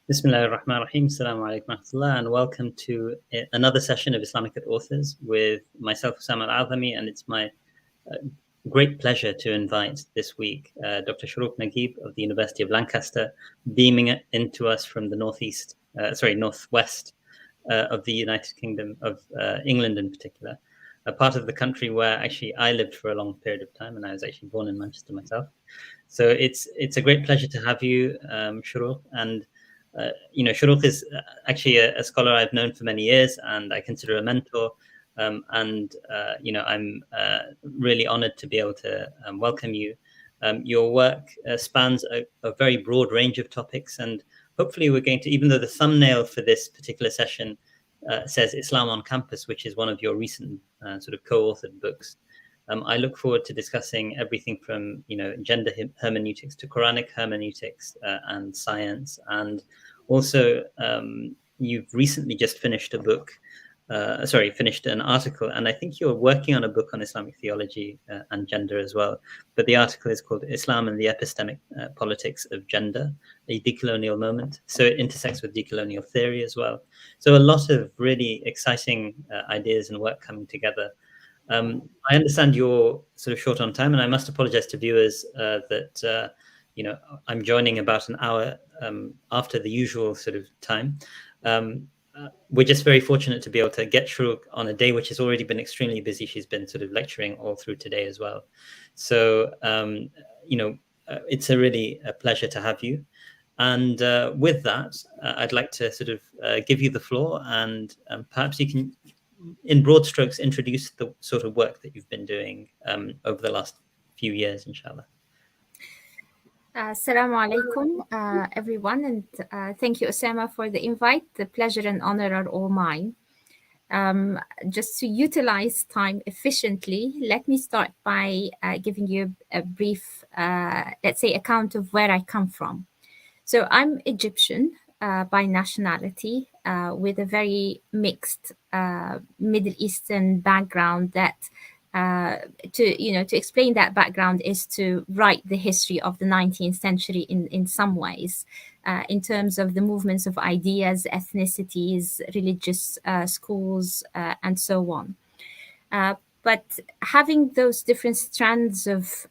Bismillah ar-Rahman ar-Rahim. Assalamu alaikum wa rahmatullah, and welcome to another session of Islamic at Authors with myself, al-Azami, and it's my great pleasure to invite this week Dr. Shuruq Naguib of the University of Lancaster, beaming into us from the northwest of the United Kingdom of England in particular, a part of the country where actually I lived for a long period of time, and I was actually born in Manchester myself. So it's a great pleasure to have you, Shuruq, and Shuruq is actually a scholar I've known for many years, and I consider a mentor. I'm really honored to be able to welcome you. Your work spans a very broad range of topics, and hopefully we're going to, even though the thumbnail for this particular session says Islam on Campus, which is one of your recent sort of co-authored books, I look forward to discussing everything from gender hermeneutics to Quranic hermeneutics and science, and also you've recently just finished finished an article, and I think you're working on a book on Islamic theology and gender as well. But the article is called Islam and the Epistemic Politics of Gender, a Decolonial Moment. So it intersects with decolonial theory as well. So a lot of really exciting ideas and work coming together. I understand you're sort of short on time, and I must apologize to viewers that I'm joining about an hour after the usual sort of time. We're just very fortunate to be able to get Shuruq on a day which has already been extremely busy. She's been sort of lecturing all through today as well. So, it's a pleasure to have you. And with that, I'd like to sort of give you the floor, and perhaps you can, in broad strokes, introduce the sort of work that you've been doing over the last few years, inshallah. Assalamu alaikum, everyone, and thank you, Osama, for the invite. The pleasure and honor are all mine. Just to utilize time efficiently, let me start by giving you a brief, let's say, account of where I come from. So I'm Egyptian by nationality, with a very mixed Middle Eastern background. That to explain that background is to write the history of the 19th century in some ways, in terms of the movements of ideas, ethnicities, religious schools, and so on. But having those different strands of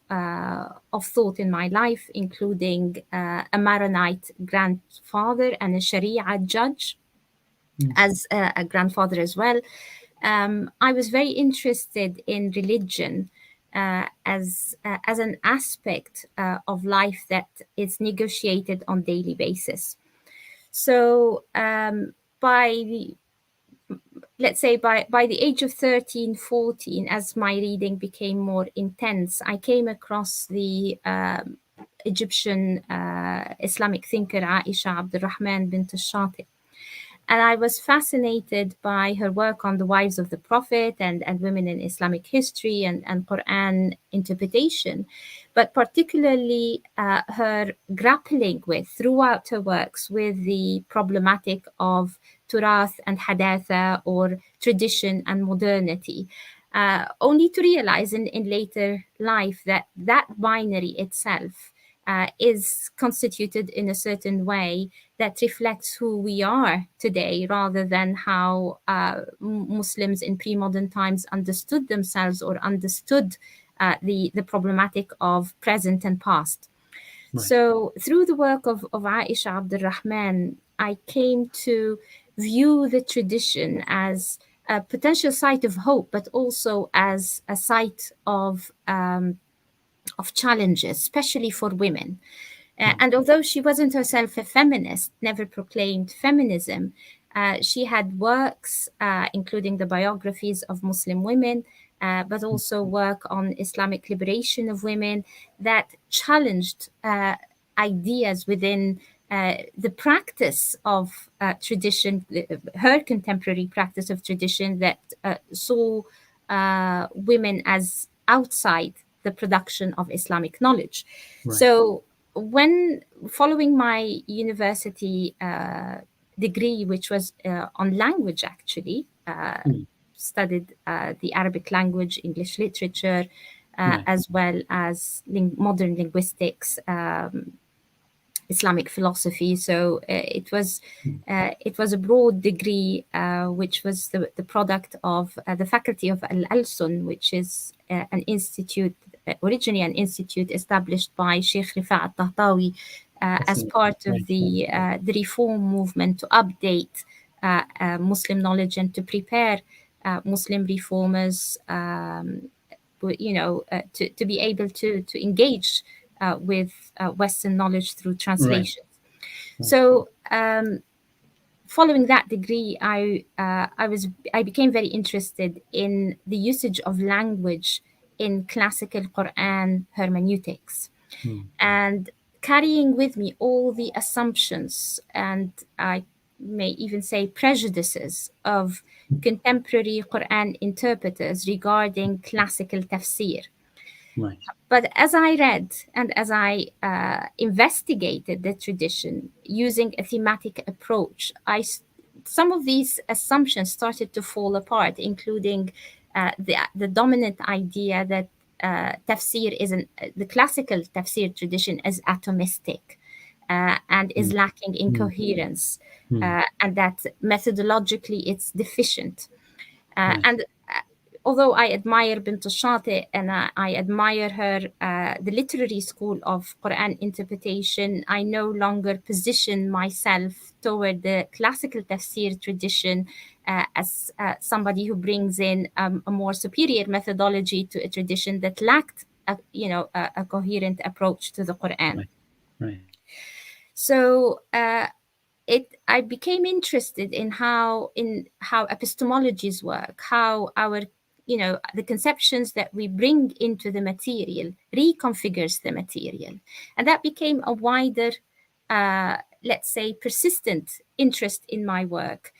thought in my life, including a Maronite grandfather and a Sharia judge as a grandfather as well, I was very interested in religion as an aspect of life that is negotiated on daily basis. So let's say by the age of 13, 14, as my reading became more intense, I came across the Egyptian Islamic thinker Aisha Abdurrahman bint al-Shati. And I was fascinated by her work on the wives of the Prophet and women in Islamic history and Quran interpretation, but particularly her grappling with, throughout her works, with the problematic of turath and hadatha, or tradition and modernity, only to realize in later life that binary itself is constituted in a certain way that reflects who we are today, rather than how Muslims in pre-modern times understood themselves or understood the problematic of present and past. Right. So through the work of Aisha Abdurrahman, I came to view the tradition as a potential site of hope, but also as a site of challenges, especially for women. And although she wasn't herself a feminist, never proclaimed feminism, she had works, including the biographies of Muslim women, but also work on Islamic liberation of women that challenged ideas within the practice of tradition, her contemporary practice of tradition, that saw women as outside the production of Islamic knowledge. Right. So when following my university degree, which was on language, actually, studied the Arabic language, English literature, as well as modern linguistics, Islamic philosophy. So it was a broad degree, which was the product of the faculty of al-Alsun, which is an institute, originally an institute established by Sheikh Rifa al-Tahtawi as part of the reform movement to update Muslim knowledge and to prepare Muslim reformers, to be able to engage with Western knowledge through translation. So following that degree, I became very interested in the usage of language in classical Quran hermeneutics, and carrying with me all the assumptions, and I may even say prejudices of contemporary Quran interpreters regarding classical tafsir. Right. But as I read and as I investigated the tradition using a thematic approach, some of these assumptions started to fall apart, including the dominant idea that tafsir the classical tafsir tradition is atomistic and is lacking in coherence, and that methodologically it's deficient. And although I admire Bint al-Shati and I admire her, the literary school of Quran interpretation, I no longer position myself toward the classical tafsir tradition as somebody who brings in a more superior methodology to a tradition that lacked, a coherent approach to the Quran. Right. So I became interested in how epistemologies work, how the conceptions that we bring into the material reconfigures the material, and that became a wider, let's say, persistent interest in my work,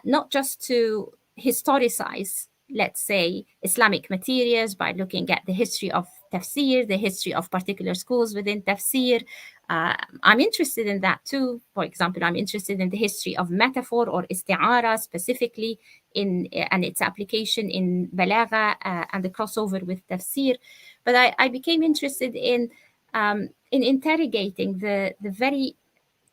not just to historicize, let's say, Islamic materials by looking at the history of tafsir, the history of particular schools within tafsir. I'm interested in that too. For example, I'm interested in the history of metaphor or isti'ara specifically and its application in balagha and the crossover with tafsir. But I became interested in interrogating the very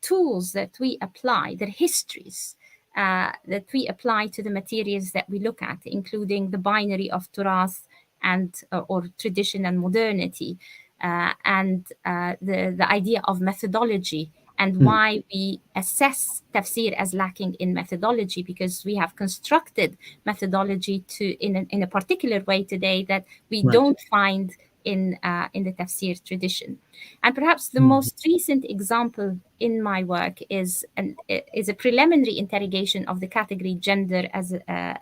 tools that we apply, the histories that we apply to the materials that we look at, including the binary of turath and or tradition and modernity, and the idea of methodology, and why we assess tafsir as lacking in methodology, because we have constructed methodology in a particular way today that we don't find in the tafsir tradition. And perhaps the most recent example in my work is a preliminary interrogation of the category gender as a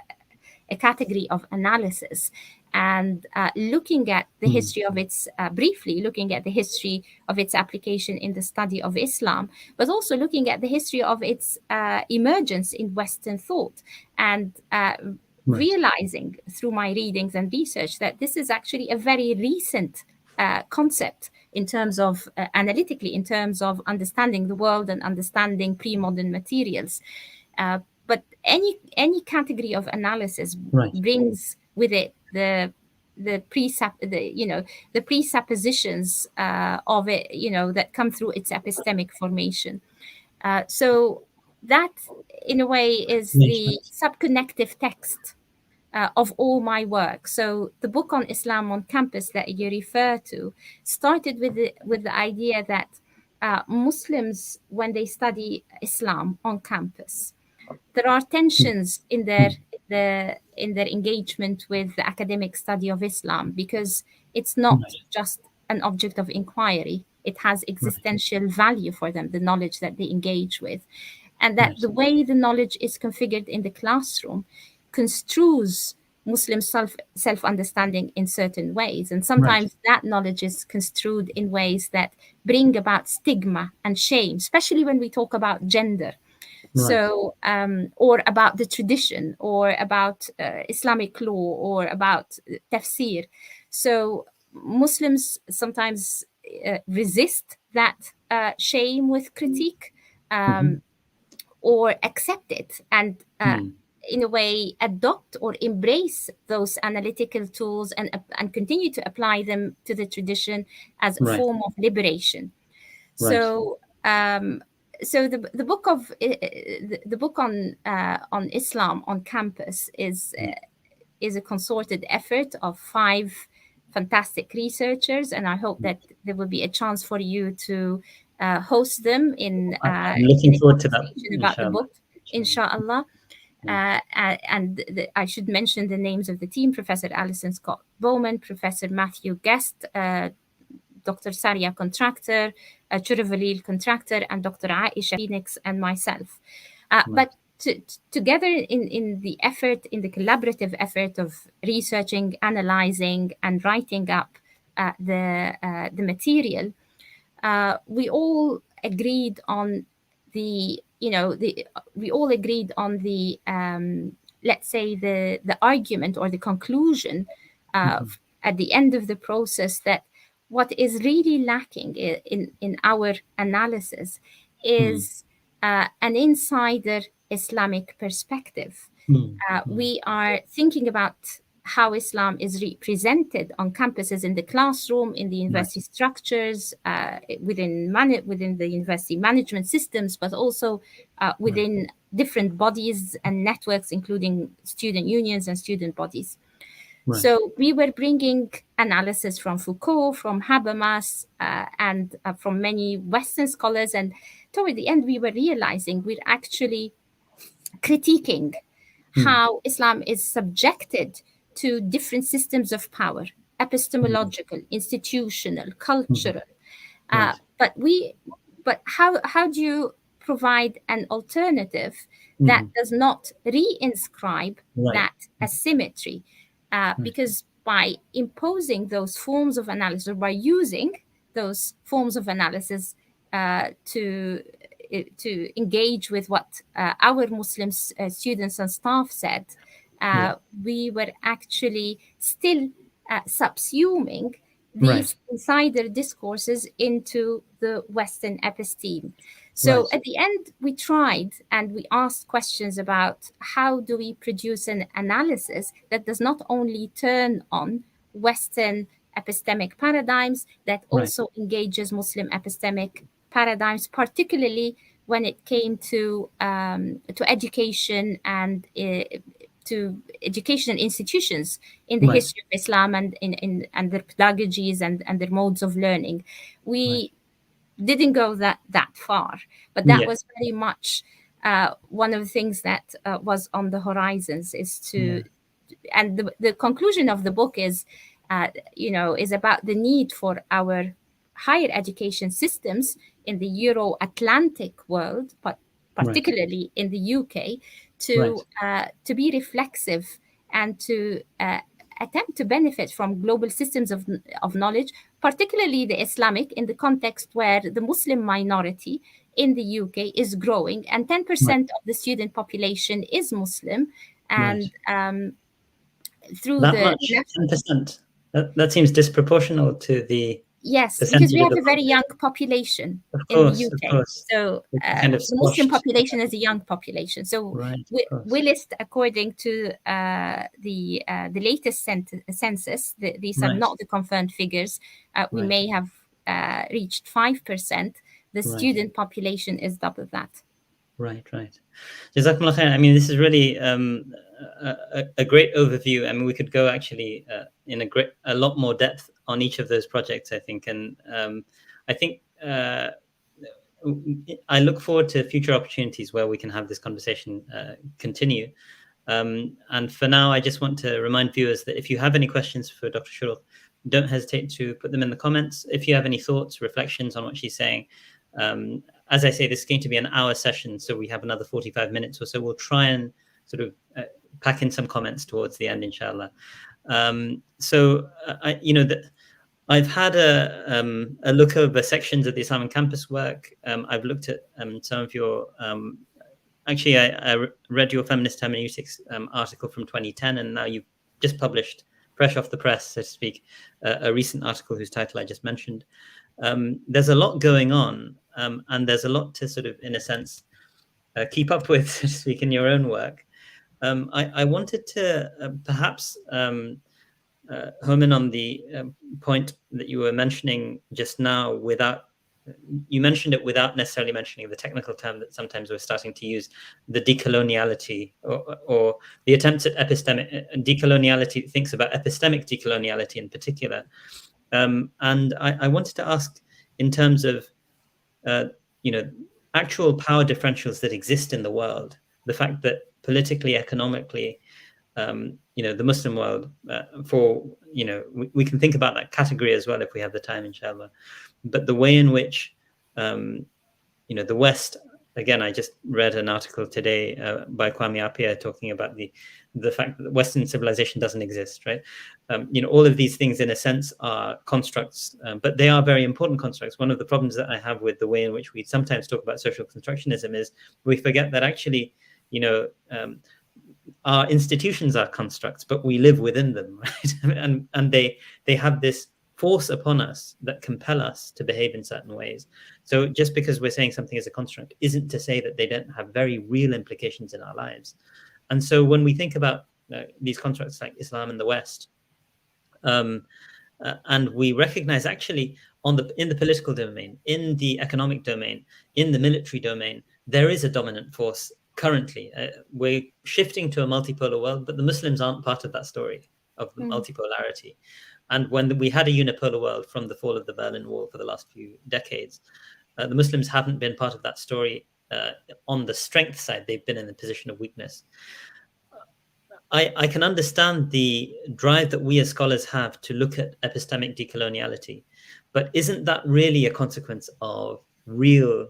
category of analysis, and looking at the history of its, briefly looking at the history of its application in the study of Islam, but also looking at the history of its emergence in Western thought, and realizing through my readings and research that this is actually a very recent concept in terms of analytically, in terms of understanding the world and understanding pre-modern materials. But any category of analysis brings with it the presuppositions of it, that come through its epistemic formation. So that, in a way, is the subconnective text of all my work. So the book on Islam on campus that you refer to started with the idea that Muslims, when they study Islam on campus, there are tensions in their engagement with the academic study of Islam, because it's not just an object of inquiry. It has existential value for them, the knowledge that they engage with. And that the way the knowledge is configured in the classroom construes Muslim self-understanding in certain ways. And sometimes that knowledge is construed in ways that bring about stigma and shame, especially when we talk about gender. So, or about the tradition, or about Islamic law, or about tafsir. So Muslims sometimes resist that shame with critique, or accept it, and in a way adopt or embrace those analytical tools and continue to apply them to the tradition as a form of liberation. So So the book of the book on Islam on campus is a consorted effort of 5 fantastic researchers, and I hope that there will be a chance for you to host them in I'm in looking a forward to that, conversation about the inshallah. book, inshallah. I should mention the names of the team: Professor Alison Scott Bowman, Professor Matthew Guest, Dr. Saria Contractor, Churavalil Contractor, and Dr. Aisha Phoenix, and myself. But together in the effort, in the collaborative effort of researching, analyzing, and writing up the material, we all agreed on the, we all agreed on the, let's say, the argument or the conclusion at the end of the process, that what is really lacking in our analysis is an insider Islamic perspective. We are thinking about how Islam is represented on campuses, in the classroom, in the university structures, within the university management systems, but also within different bodies and networks, including student unions and student bodies. So we were bringing analysis from Foucault, from Habermas, and from many Western scholars. And toward the end, we were realizing we're actually critiquing how Islam is subjected to different systems of power: epistemological, institutional, cultural. But how do you provide an alternative that does not reinscribe that asymmetry? Because by imposing those forms of analysis, or by using those forms of analysis to engage with what our Muslim students and staff said, we were actually still subsuming these insider discourses into the Western episteme. So at the end, we tried and we asked questions about how do we produce an analysis that does not only turn on Western epistemic paradigms, that also engages Muslim epistemic paradigms, particularly when it came to education and to educational institutions in the history of Islam, and in their pedagogies and their modes of learning. We didn't go that far, but that was very much one of the things that was on the horizons, is to and the conclusion of the book is is about the need for our higher education systems in the Euro-Atlantic world, but particularly in the UK, to be reflexive and to attempt to benefit from global systems of knowledge, particularly the Islamic, in the context where the Muslim minority in the UK is growing, and 10% of the student population is Muslim. And through that the much, 10%. That seems disproportional to the yes, because we have a very young population in the UK. Of course. So Kind of the Muslim population is a young population. So we list, according to the latest census, these are not the confirmed figures. We may have reached 5%. The student population is double that. Right. Jazakumullah khair. I mean, this is really a great overview. I mean, we could go actually in a lot more depth on each of those projects, I think. And I think I look forward to future opportunities where we can have this conversation continue. And for now, I just want to remind viewers that if you have any questions for Dr. Shuruq, don't hesitate to put them in the comments. If you have any thoughts, reflections on what she's saying, as I say, this is going to be an hour session, so we have another 45 minutes or so. We'll try and sort of pack in some comments towards the end, inshallah. I've had a look over sections of the Islamic campus work. I've looked at some of your. Actually, I read your feminist hermeneutics article from 2010, and now you've just published, fresh off the press, so to speak, a recent article whose title I just mentioned. There's a lot going on, and there's a lot to sort of, in a sense, keep up with, so to speak, in your own work. I wanted to perhaps home in on the point that you were mentioning just now, without you mentioned it without necessarily mentioning the technical term that sometimes we're starting to use, the decoloniality, or the attempts at epistemic decoloniality, thinks about epistemic decoloniality in particular. And I wanted to ask, in terms of actual power differentials that exist in the world, the fact that politically, economically, the Muslim world, we can think about that category as well if we have the time, inshallah. But the way in which, the West, again, I just read an article today by Kwame Appiah talking about the fact that Western civilization doesn't exist, right? All of these things, in a sense, are constructs, but they are very important constructs. One of the problems that I have with the way in which we sometimes talk about social constructionism is we forget that actually, our institutions are constructs, but we live within them, right? and they have this force upon us that compel us to behave in certain ways. So just because we're saying something is a construct isn't to say that they don't have very real implications in our lives. And so when we think about these constructs like Islam and the West, and we recognize actually in the political domain, in the economic domain, in the military domain, there is a dominant force currently. We're shifting to a multipolar world, but the Muslims aren't part of that story of the multipolarity. And when we had a unipolar world from the fall of the Berlin Wall for the last few decades, the Muslims haven't been part of that story. On the strength side, they've been in the position of weakness. I can understand the drive that we as scholars have to look at epistemic decoloniality, but isn't that really a consequence of real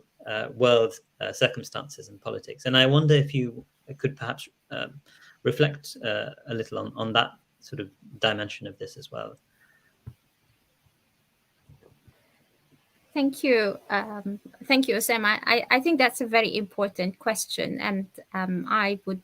world circumstances and politics? And I wonder if you could perhaps reflect a little on that sort of dimension of this as well. Thank you. Thank you, Osama. I think that's a very important question. And I would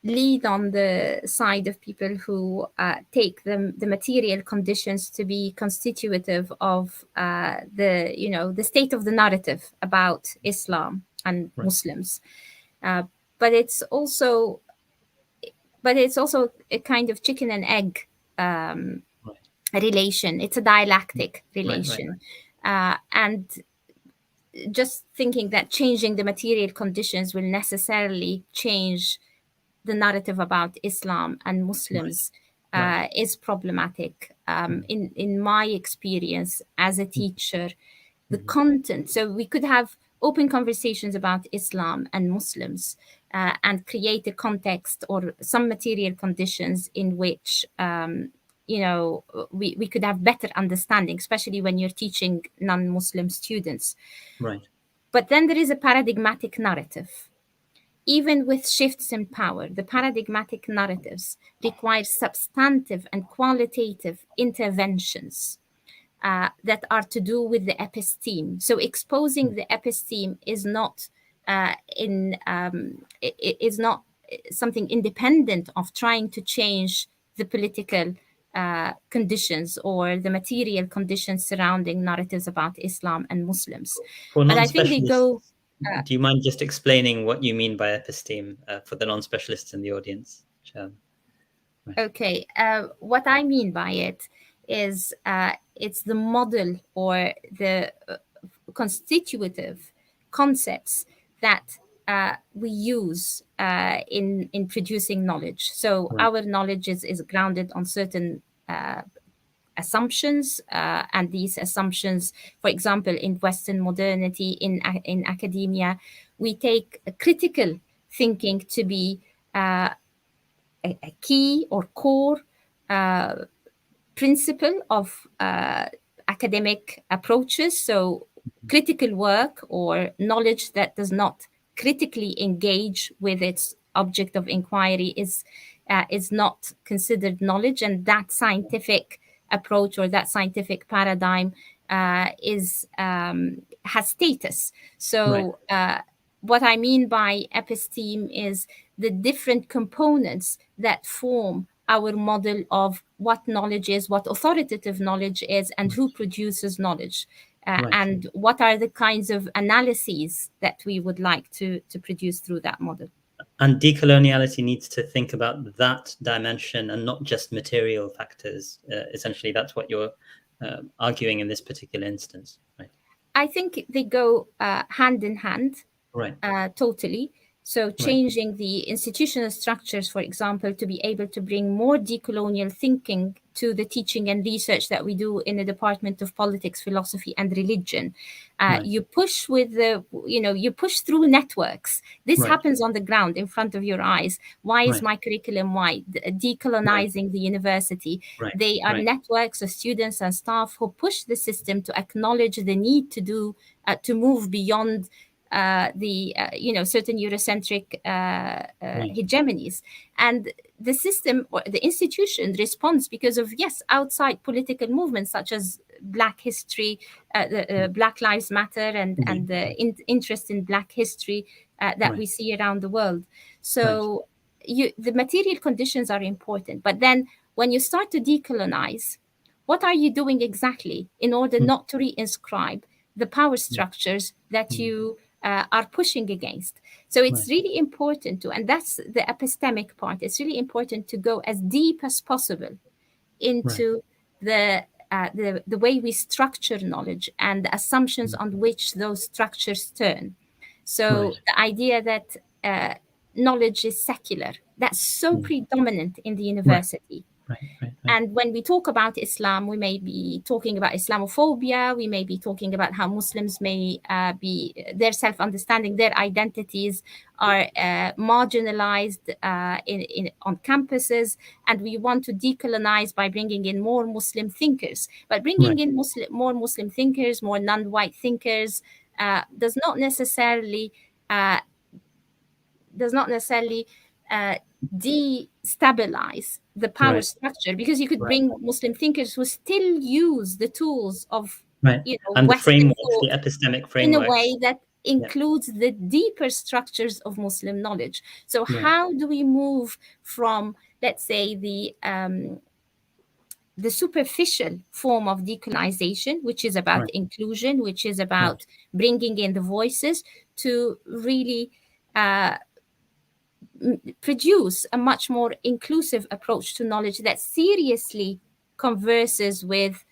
lead on the side of people who take the material conditions to be constitutive of the state of the narrative about Islam and Muslims. But it's also a kind of chicken and egg relation. It's a dialectic relation. And just thinking that changing the material conditions will necessarily change the narrative about Islam and Muslims is problematic. In my experience as a teacher, the content, so we could have open conversations about Islam and Muslims and create a context or some material conditions in which we could have better understanding, especially when you're teaching non-Muslim students. Right. But then there is a paradigmatic narrative. Even with shifts in power, the paradigmatic narratives require substantive and qualitative interventions that are to do with the episteme. So exposing the episteme is not is not something independent of trying to change the political conditions or the material conditions surrounding narratives about Islam and Muslims. But I think they go. Do you mind just explaining what you mean by episteme for the non-specialists in the audience? Okay. What I mean by it is it's the model or the constitutive concepts that we use in producing knowledge. So our knowledge is grounded on certain assumptions, and these assumptions, for example, in Western modernity, in academia, we take a critical thinking to be a key or core principle of academic approaches. So critical work or knowledge that does not critically engage with its object of inquiry is not considered knowledge, and that scientific approach or that scientific paradigm has status. So what I mean by episteme is the different components that form our model of what knowledge is, what authoritative knowledge is, and who produces knowledge, and what are the kinds of analyses that we would like to produce through that model. And decoloniality needs to think about that dimension and not just material factors. Essentially, that's what you're arguing in this particular instance, right? I think they go hand in hand, Right. totally. So Right. changing the institutional structures, for example, to be able to bring more decolonial thinking to the teaching and research that we do in the Department of Politics, Philosophy and Religion. Right. You push with the, you push through networks. This Right. happens on the ground in front of your eyes. Why is Right. my curriculum white? Right. Decolonizing the university. Right. They are Right. networks of students and staff who push the system to acknowledge the need to do, to move beyond the certain Eurocentric Right. hegemonies, and the system or the institution responds because of, yes, outside political movements such as Black history, Black Lives Matter, and Indeed. the interest in Black history that Right. we see around the world. Right. So the material conditions are important, but then when you start to decolonize, what are you doing exactly in order Mm. not to reinscribe the power structures that Mm. you are pushing against? So it's Right. really important to, and that's the epistemic part, it's really important to go as deep as possible Right. into the way we structure knowledge and the assumptions on which those structures turn. So Right. the idea that knowledge is secular, that's so Mm. predominant in the Right. university. Right. Right. Right. And when we talk about Islam, we may be talking about Islamophobia. We may be talking about how Muslims may be, their self-understanding, their identities are marginalized on campuses. And we want to decolonize by bringing in more Muslim thinkers. But bringing Right. in more Muslim thinkers, more non-white thinkers, does not necessarily uh, destabilize the power Right. structure, because you could Right. bring Muslim thinkers who still use the tools of Right. And the Western frameworks, the thought epistemic in a frameworks. way that Yeah. includes the deeper structures of Muslim knowledge. So Right. how do we move from, let's say, the superficial form of decolonization, which is about Right. inclusion, which is Right. about bringing in the voices, to really produce a much more inclusive approach to knowledge that seriously converses with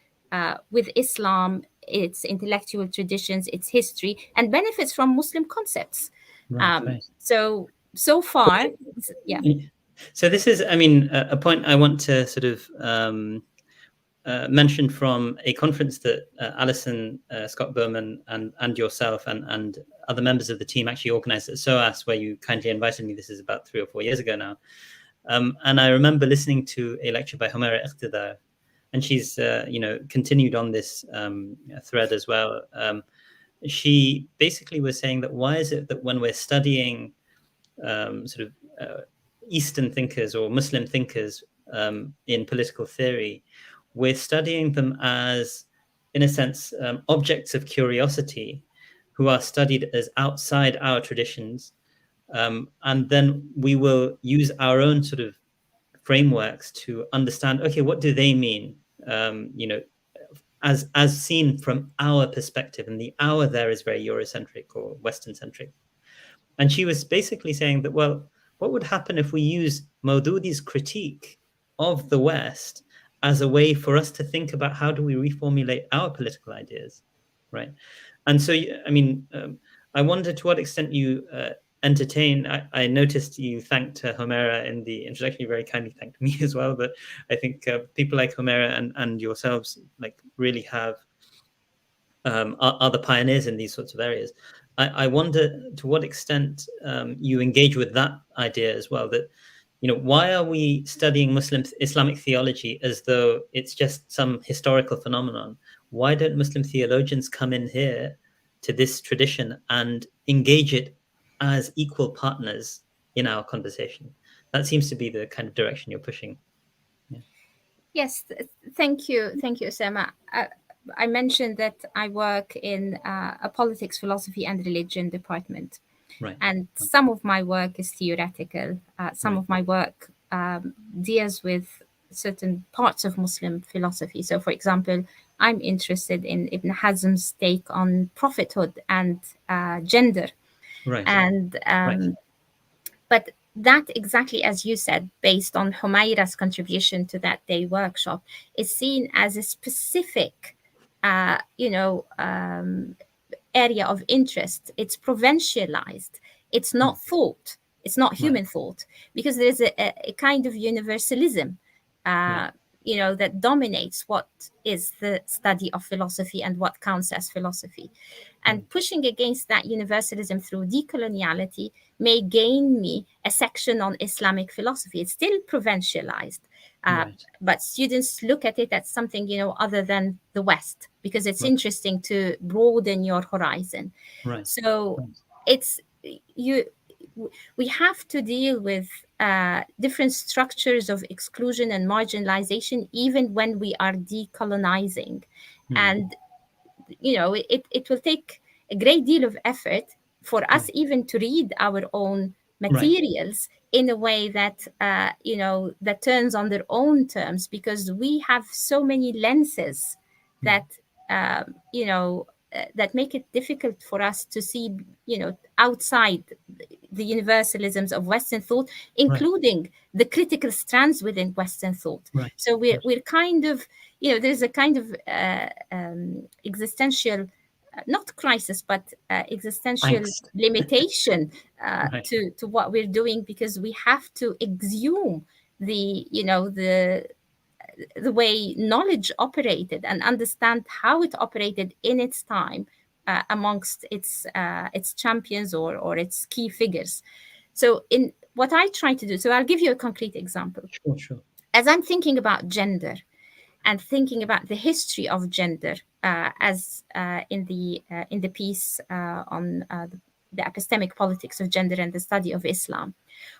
Islam, its intellectual traditions, its history, and benefits from Muslim concepts. Right. Right. So far, yeah. So this is, I mean, a point I want to sort of mention from a conference that Alison Scott Berman and yourself and other members of the team actually organized at SOAS, where you kindly invited me. This is about 3 or 4 years ago now. And I remember listening to a lecture by Humaira Iqtidar, and she's continued on this thread as well. She basically was saying that why is it that when we're studying sort of Eastern thinkers or Muslim thinkers in political theory, we're studying them as, in a sense, objects of curiosity who are studied as outside our traditions. And then we will use our own sort of frameworks to understand, okay, what do they mean? As seen from our perspective, and the our there is very Eurocentric or Western centric. And she was basically saying that, well, what would happen if we use Maududi's critique of the West as a way for us to think about how do we reformulate our political ideas, right? And so, I mean, I wonder to what extent you entertain. I noticed you thanked Humaira in the introduction. You very kindly thanked me as well. But I think people like Humaira and yourselves like really have are the pioneers in these sorts of areas. I wonder to what extent you engage with that idea as well. That why are we studying Muslim Islamic theology as though it's just some historical phenomenon? Why don't Muslim theologians come in here to this tradition and engage it as equal partners in our conversation? That seems to be the kind of direction you're pushing. Yeah. Yes, thank you, Osama. I mentioned that I work in a politics, philosophy, and religion department. Right. And some of my work is theoretical. Some of my work deals with certain parts of Muslim philosophy. So, for example, I'm interested in Ibn Hazm's take on prophethood and gender. Right. And Right. but that, exactly as you said, based on Humaira's contribution to that day workshop, is seen as a specific area of interest. It's provincialized. It's not thought. It's not human thought, because there's a kind of universalism, that dominates what is the study of philosophy and what counts as philosophy. And pushing against that universalism through decoloniality may gain me a section on Islamic philosophy. It's still provincialized, but students look at it as something, other than the West, because it's interesting to broaden your horizon. So it's we have to deal with different structures of exclusion and marginalization, even when we are decolonizing. And, it will take a great deal of effort for us even to read our own materials in a way that, that turns on their own terms, because we have so many lenses that, that make it difficult for us to see, outside the universalisms of Western thought, including the critical strands within Western thought. So we're kind of, there's a kind of existential, not crisis, but existential limitation to what we're doing, because we have to exhume the way knowledge operated and understand how it operated in its time amongst its champions or its key figures. So in what I try to do, so I'll give you a concrete example. Sure. As I'm thinking about gender and thinking about the history of gender, as in the piece on the epistemic politics of gender and the study of Islam,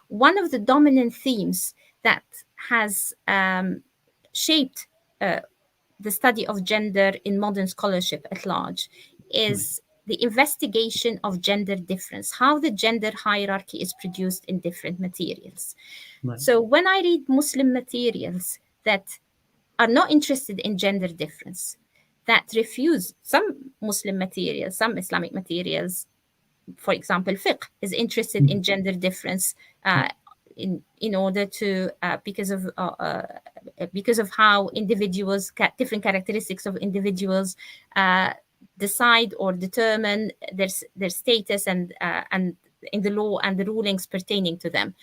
one of the dominant themes that has shaped the study of gender in modern scholarship at large is the investigation of gender difference, how the gender hierarchy is produced in different materials. So when I read Muslim materials that are not interested in gender difference, that refuse some Muslim materials, some Islamic materials, for example, fiqh is interested in gender difference in order to because of how individuals, different characteristics of individuals decide or determine their status and in the law and the rulings pertaining to them.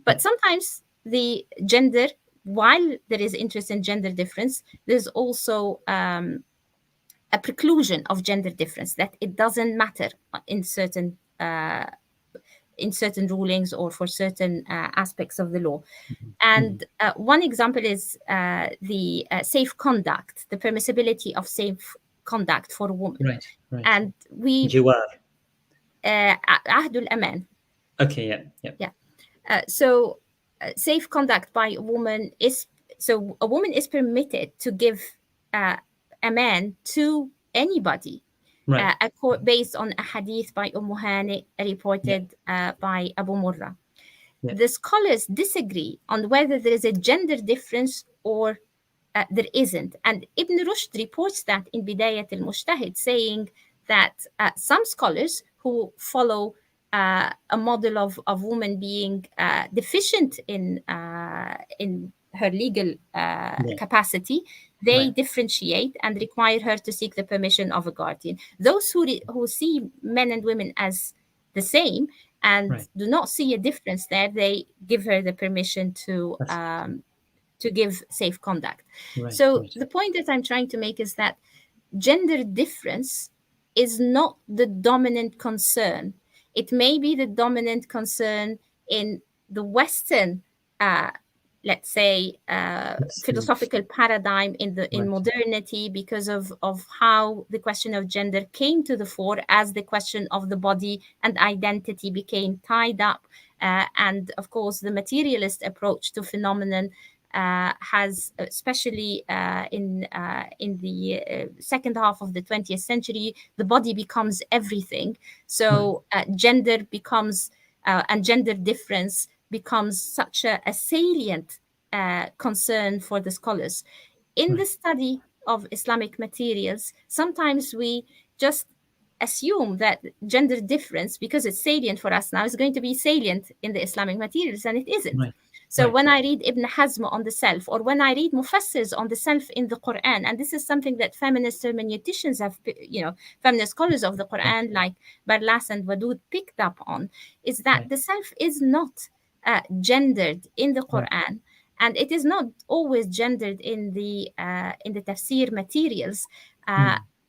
But sometimes the gender, while there is interest in gender difference, there's also a preclusion of gender difference, that it doesn't matter in certain rulings or for certain aspects of the law. And one example is the safe conduct, the permissibility of safe conduct for a woman. And we عهد الأمان. Okay, yeah. So safe conduct by a woman is, so a woman is permitted to give a man to anybody, based on a hadith by Hani, reported by Abu Murrah. The scholars disagree on whether there is a gender difference or there isn't. And Ibn Rushd reports that in Bidayat al-Mujtahid, saying that some scholars who follow a model of woman being deficient in her legal capacity, they differentiate and require her to seek the permission of a guardian. Those who see men and women as the same and do not see a difference there, they give her the permission to give safe conduct. The point that I'm trying to make is that gender difference is not the dominant concern. It may be the dominant concern in the Western, let's say, philosophical paradigm in modernity, because of how the question of gender came to the fore as the question of the body and identity became tied up. And of course, the materialist approach to phenomenon has, especially in the second half of the 20th century, the body becomes everything. So gender becomes, and gender difference becomes such a salient concern for the scholars. In the study of Islamic materials, sometimes we just assume that gender difference, because it's salient for us now, is going to be salient in the Islamic materials, and it isn't. So when I read Ibn Hazm on the self, or when I read Mufassirs on the self in the Quran, and this is something that feminist hermeneuticians have, feminist scholars of the Quran like Barlas and Wadud picked up on, is that the self is not gendered in the Quran, and it is not always gendered in the tafsir materials.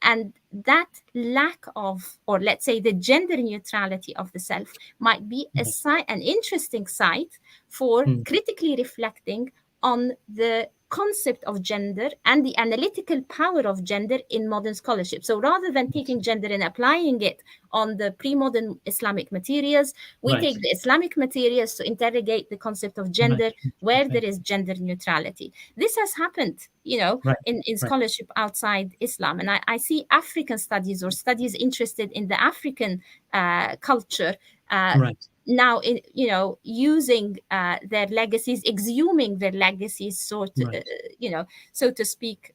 And that lack of, or let's say the gender neutrality of the self, might be an interesting site for critically reflecting on the concept of gender and the analytical power of gender in modern scholarship. So rather than taking gender and applying it on the pre-modern Islamic materials, we take the Islamic materials to interrogate the concept of gender where there is gender neutrality. This has happened, in scholarship outside Islam. And I see African studies or studies interested in the African culture now, using their legacies, exhuming their legacies, so to speak,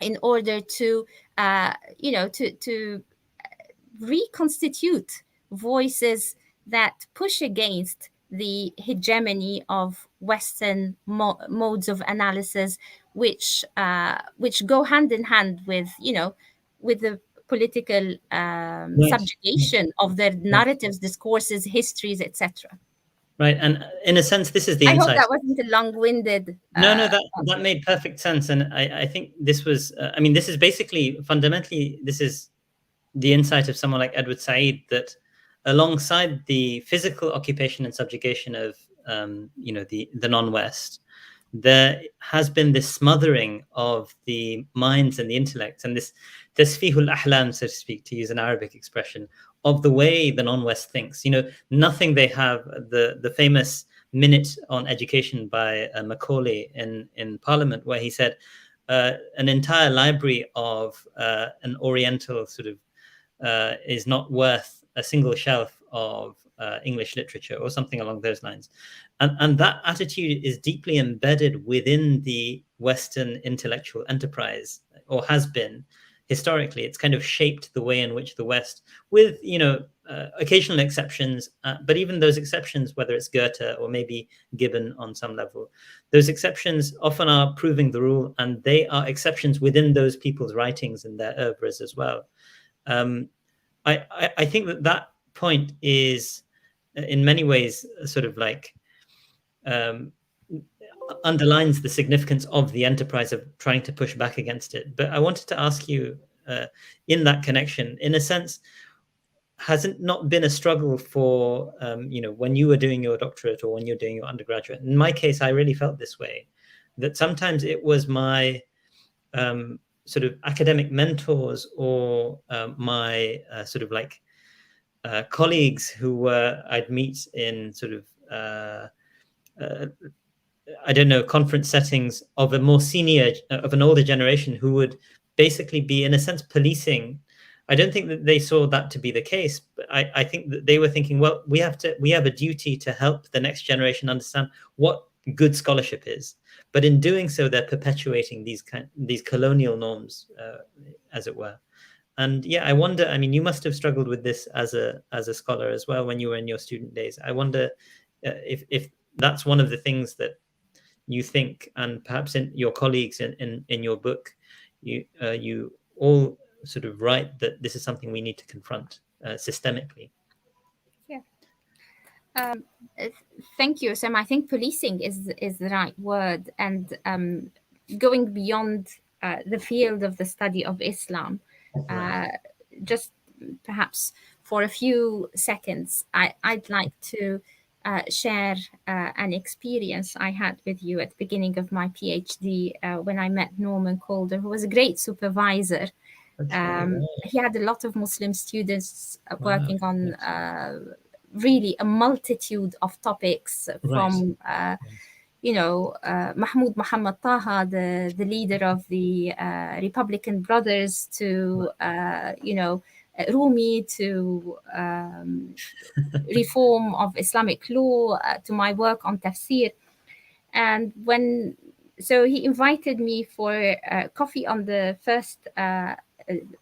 in order to to reconstitute voices that push against the hegemony of Western modes of analysis, which go hand in hand with with the political subjugation of their narratives, discourses, histories, etc. Right, and in a sense, this is the I hope insight. that wasn't a long-winded. No, that made perfect sense, and I think this was. This is basically fundamentally this is the insight of someone like Edward Said, that alongside the physical occupation and subjugation of the non-West, there has been this smothering of the minds and the intellects, and this tasfihul ahlam, so to speak, to use an Arabic expression, of the way the non-West thinks. Nothing they have, the famous minute on education by Macaulay in Parliament, where he said an entire library of an Oriental sort of is not worth a single shelf of English literature, or something along those lines. And that attitude is deeply embedded within the Western intellectual enterprise, or has been historically. It's kind of shaped the way in which the West, with occasional exceptions, but even those exceptions, whether it's Goethe or maybe Gibbon on some level, those exceptions often are proving the rule, and they are exceptions within those people's writings and their oeuvres as well. I think that point is, in many ways, sort of like underlines the significance of the enterprise of trying to push back against it. But I wanted to ask you, in that connection, in a sense, has it not been a struggle for, when you were doing your doctorate or when you're doing your undergraduate? In my case, I really felt this way, that sometimes it was my sort of academic mentors or my sort of like colleagues who I'd meet in sort of I don't know, conference settings of a more senior, of an older generation, who would basically be, in a sense, policing. I don't think that they saw that to be the case, but I think that they were thinking, well, we have a duty to help the next generation understand what good scholarship is. But in doing so, they're perpetuating these colonial norms, as it were. And yeah, I wonder, you must have struggled with this as a scholar as well when you were in your student days. I wonder if that's one of the things that you think, and perhaps in your colleagues in your book, you all sort of write that this is something we need to confront systemically. Yeah. Thank you, Sam. I think policing is the right word, and going beyond the field of the study of Islam, just perhaps for a few seconds, I'd like to share an experience I had with you at the beginning of my PhD when I met Norman Calder, who was a great supervisor. He had a lot of Muslim students working on really a multitude of topics, from Mahmoud Muhammad Taha, the leader of the Republican Brothers, to Rumi, to reform of Islamic law, to my work on tafsir. And so he invited me for coffee on the first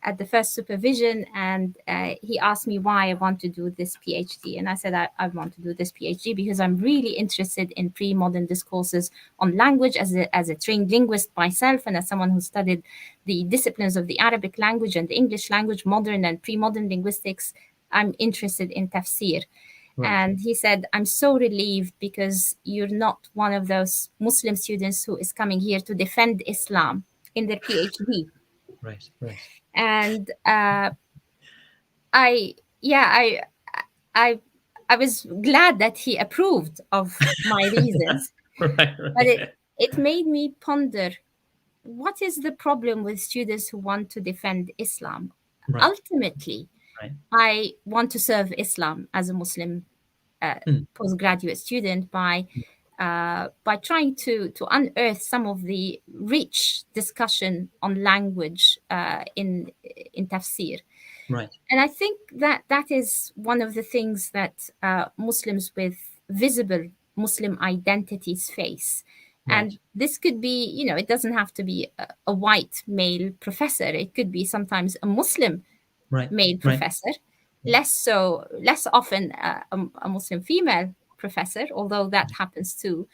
at the first supervision, and he asked me why I want to do this PhD. And I said, I want to do this PhD because I'm really interested in pre-modern discourses on language as a trained linguist myself, and as someone who studied the disciplines of the Arabic language and the English language, modern and pre-modern linguistics. I'm interested in tafsir. Right. And he said, I'm so relieved because you're not one of those Muslim students who is coming here to defend Islam in their PhD. Right, right. And I was glad that he approved of my reasons. Right. But it made me ponder, what is the problem with students who want to defend Islam? Right. Ultimately, right. I want to serve Islam as a Muslim postgraduate student by trying to unearth some of the rich discussion on language in tafsir. Right. And I think that is one of the things that Muslims with visible Muslim identities face. Right. And this could be, it doesn't have to be a white male professor. It could be sometimes a Muslim male professor. Right. Less often a Muslim female professor, although that happens too.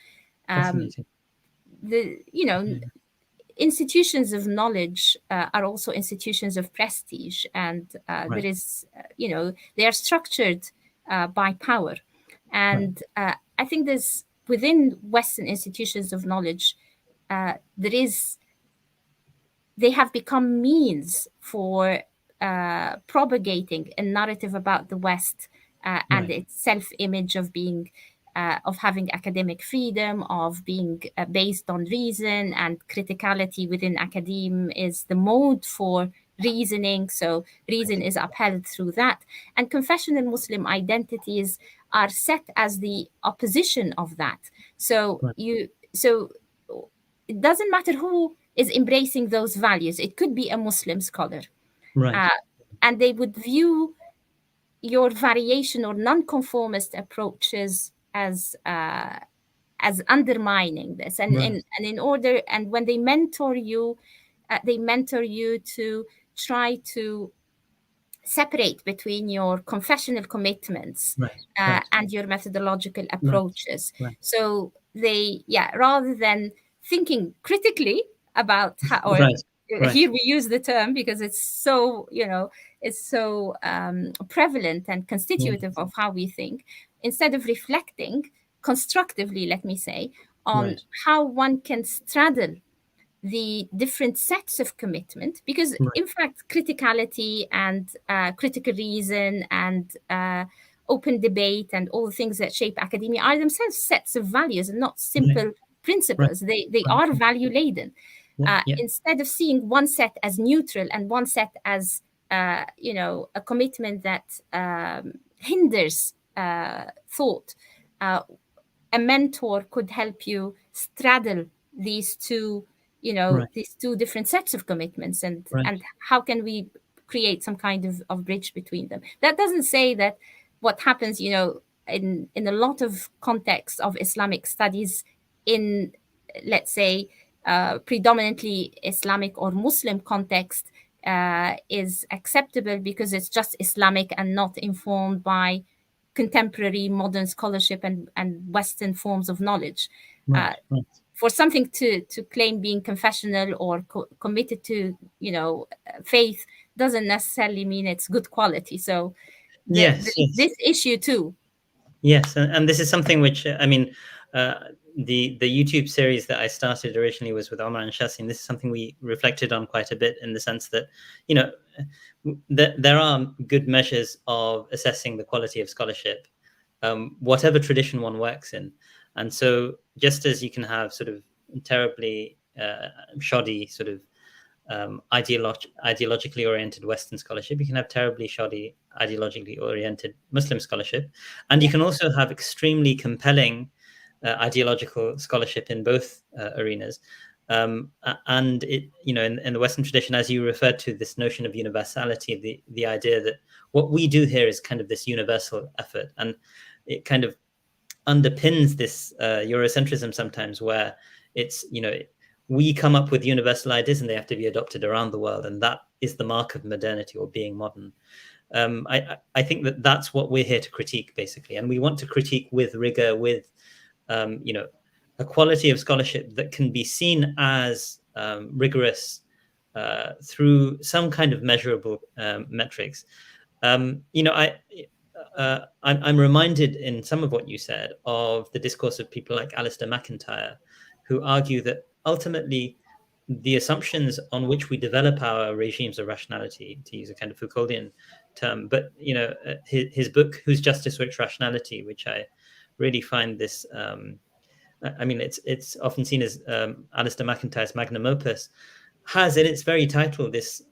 Institutions of knowledge are also institutions of prestige, and there is, they are structured by power. And I think there's, within Western institutions of knowledge, they have become means for propagating a narrative about the West and its self-image of being, of having academic freedom, of being based on reason, and criticality within academe is the mode for reasoning. So reason is upheld through that. And confessional Muslim identities are set as the opposition of that. So it doesn't matter who is embracing those values. It could be a Muslim scholar. Right. And they would view your variation or nonconformist approaches as undermining this. And and when they mentor you to try to separate between your confessional commitments and your methodological approaches. Right. So they, rather than thinking critically about how, or here we use the term because it's so, prevalent and constitutive of how we think, instead of reflecting constructively, let me say, on how one can straddle the different sets of commitment, because in fact, criticality and critical reason and open debate and all the things that shape academia are themselves sets of values and not simple principles. They are value laden. Instead of seeing one set as neutral and one set as a commitment that hinders thought, a mentor could help you straddle these two these two different sets of commitments, and how can we create some kind of bridge between them. That doesn't say that what happens in a lot of contexts of Islamic studies in, let's say, predominantly Islamic or Muslim context is acceptable because it's just Islamic and not informed by contemporary modern scholarship and Western forms of knowledge. For something to claim being confessional or committed to faith doesn't necessarily mean it's good quality. So this issue too. Yes, and this is something which the YouTube series that I started originally was with Omar and Shasi, and this is something we reflected on quite a bit, in the sense that there are good measures of assessing the quality of scholarship, whatever tradition one works in. And so just as you can have sort of terribly shoddy sort of ideologically oriented Western scholarship, you can have terribly shoddy ideologically oriented Muslim scholarship, and you can also have extremely compelling ideological scholarship in both arenas. And it, in the Western tradition, as you referred to, this notion of universality, the idea that what we do here is kind of this universal effort, and it kind of underpins this Eurocentrism sometimes, where it's, we come up with universal ideas and they have to be adopted around the world, and that is the mark of modernity or being modern. I think that that's what we're here to critique, basically, and we want to critique with rigor, with a quality of scholarship that can be seen as rigorous through some kind of measurable metrics. I'm reminded in some of what you said of the discourse of people like Alistair McIntyre, who argue that ultimately the assumptions on which we develop our regimes of rationality, to use a kind of Foucauldian term, but his book "Whose Justice, Which Rationality," which I really find this. It's often seen as Alistair McIntyre's magnum opus, has in its very title this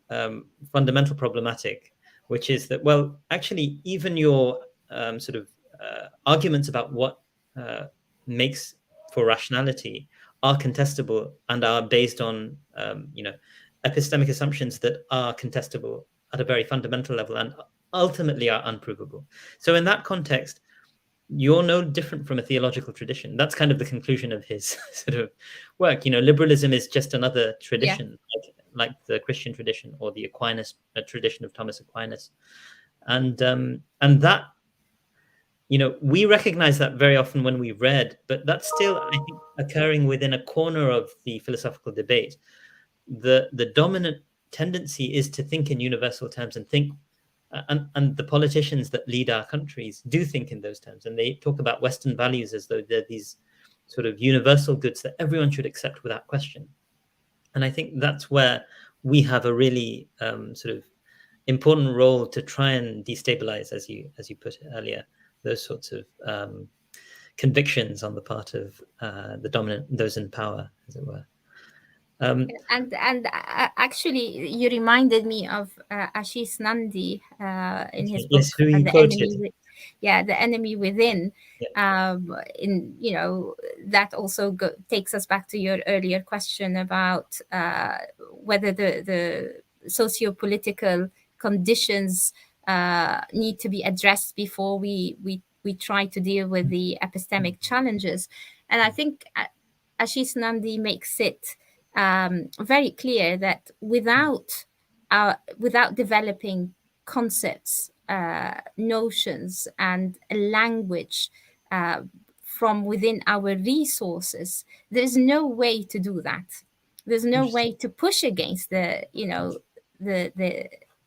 fundamental problematic, which is that, well, actually, even your arguments about what makes for rationality are contestable and are based on epistemic assumptions that are contestable at a very fundamental level and ultimately are unprovable. So in that context, you're no different from a theological tradition. That's kind of the conclusion of his sort of work. Liberalism is just another tradition, like the Christian tradition or the Aquinas tradition of Thomas Aquinas, and that we recognize that very often when we read, but that's still, I think, occurring within a corner of the philosophical debate. The dominant tendency is to think in universal terms and think. And the politicians that lead our countries do think in those terms, and they talk about Western values as though they're these sort of universal goods that everyone should accept without question. And I think that's where we have a really sort of important role to try and destabilize, as you put it earlier, those sorts of convictions on the part of those in power, as it were. Actually, you reminded me of Ashish Nandi in his book, yes, who you quoted. The Enemy Within. Yeah. That also takes us back to your earlier question about whether the socio-political conditions need to be addressed before we try to deal with the epistemic challenges. And I think Ashish Nandi makes it very clear that without developing concepts, notions, and a language from within our resources, there's no way to do that. There's no way to push against the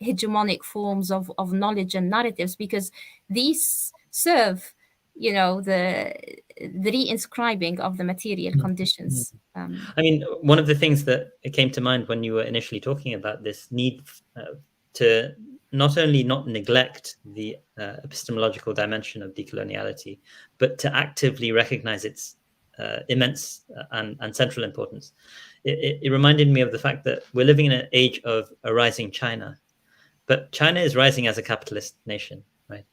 hegemonic forms of knowledge and narratives, because these serve the reinscribing of the material conditions. I mean, one of the things that came to mind when you were initially talking about this need to not only not neglect the epistemological dimension of decoloniality, but to actively recognize its immense and central importance. It reminded me of the fact that we're living in an age of a rising China, but China is rising as a capitalist nation, right?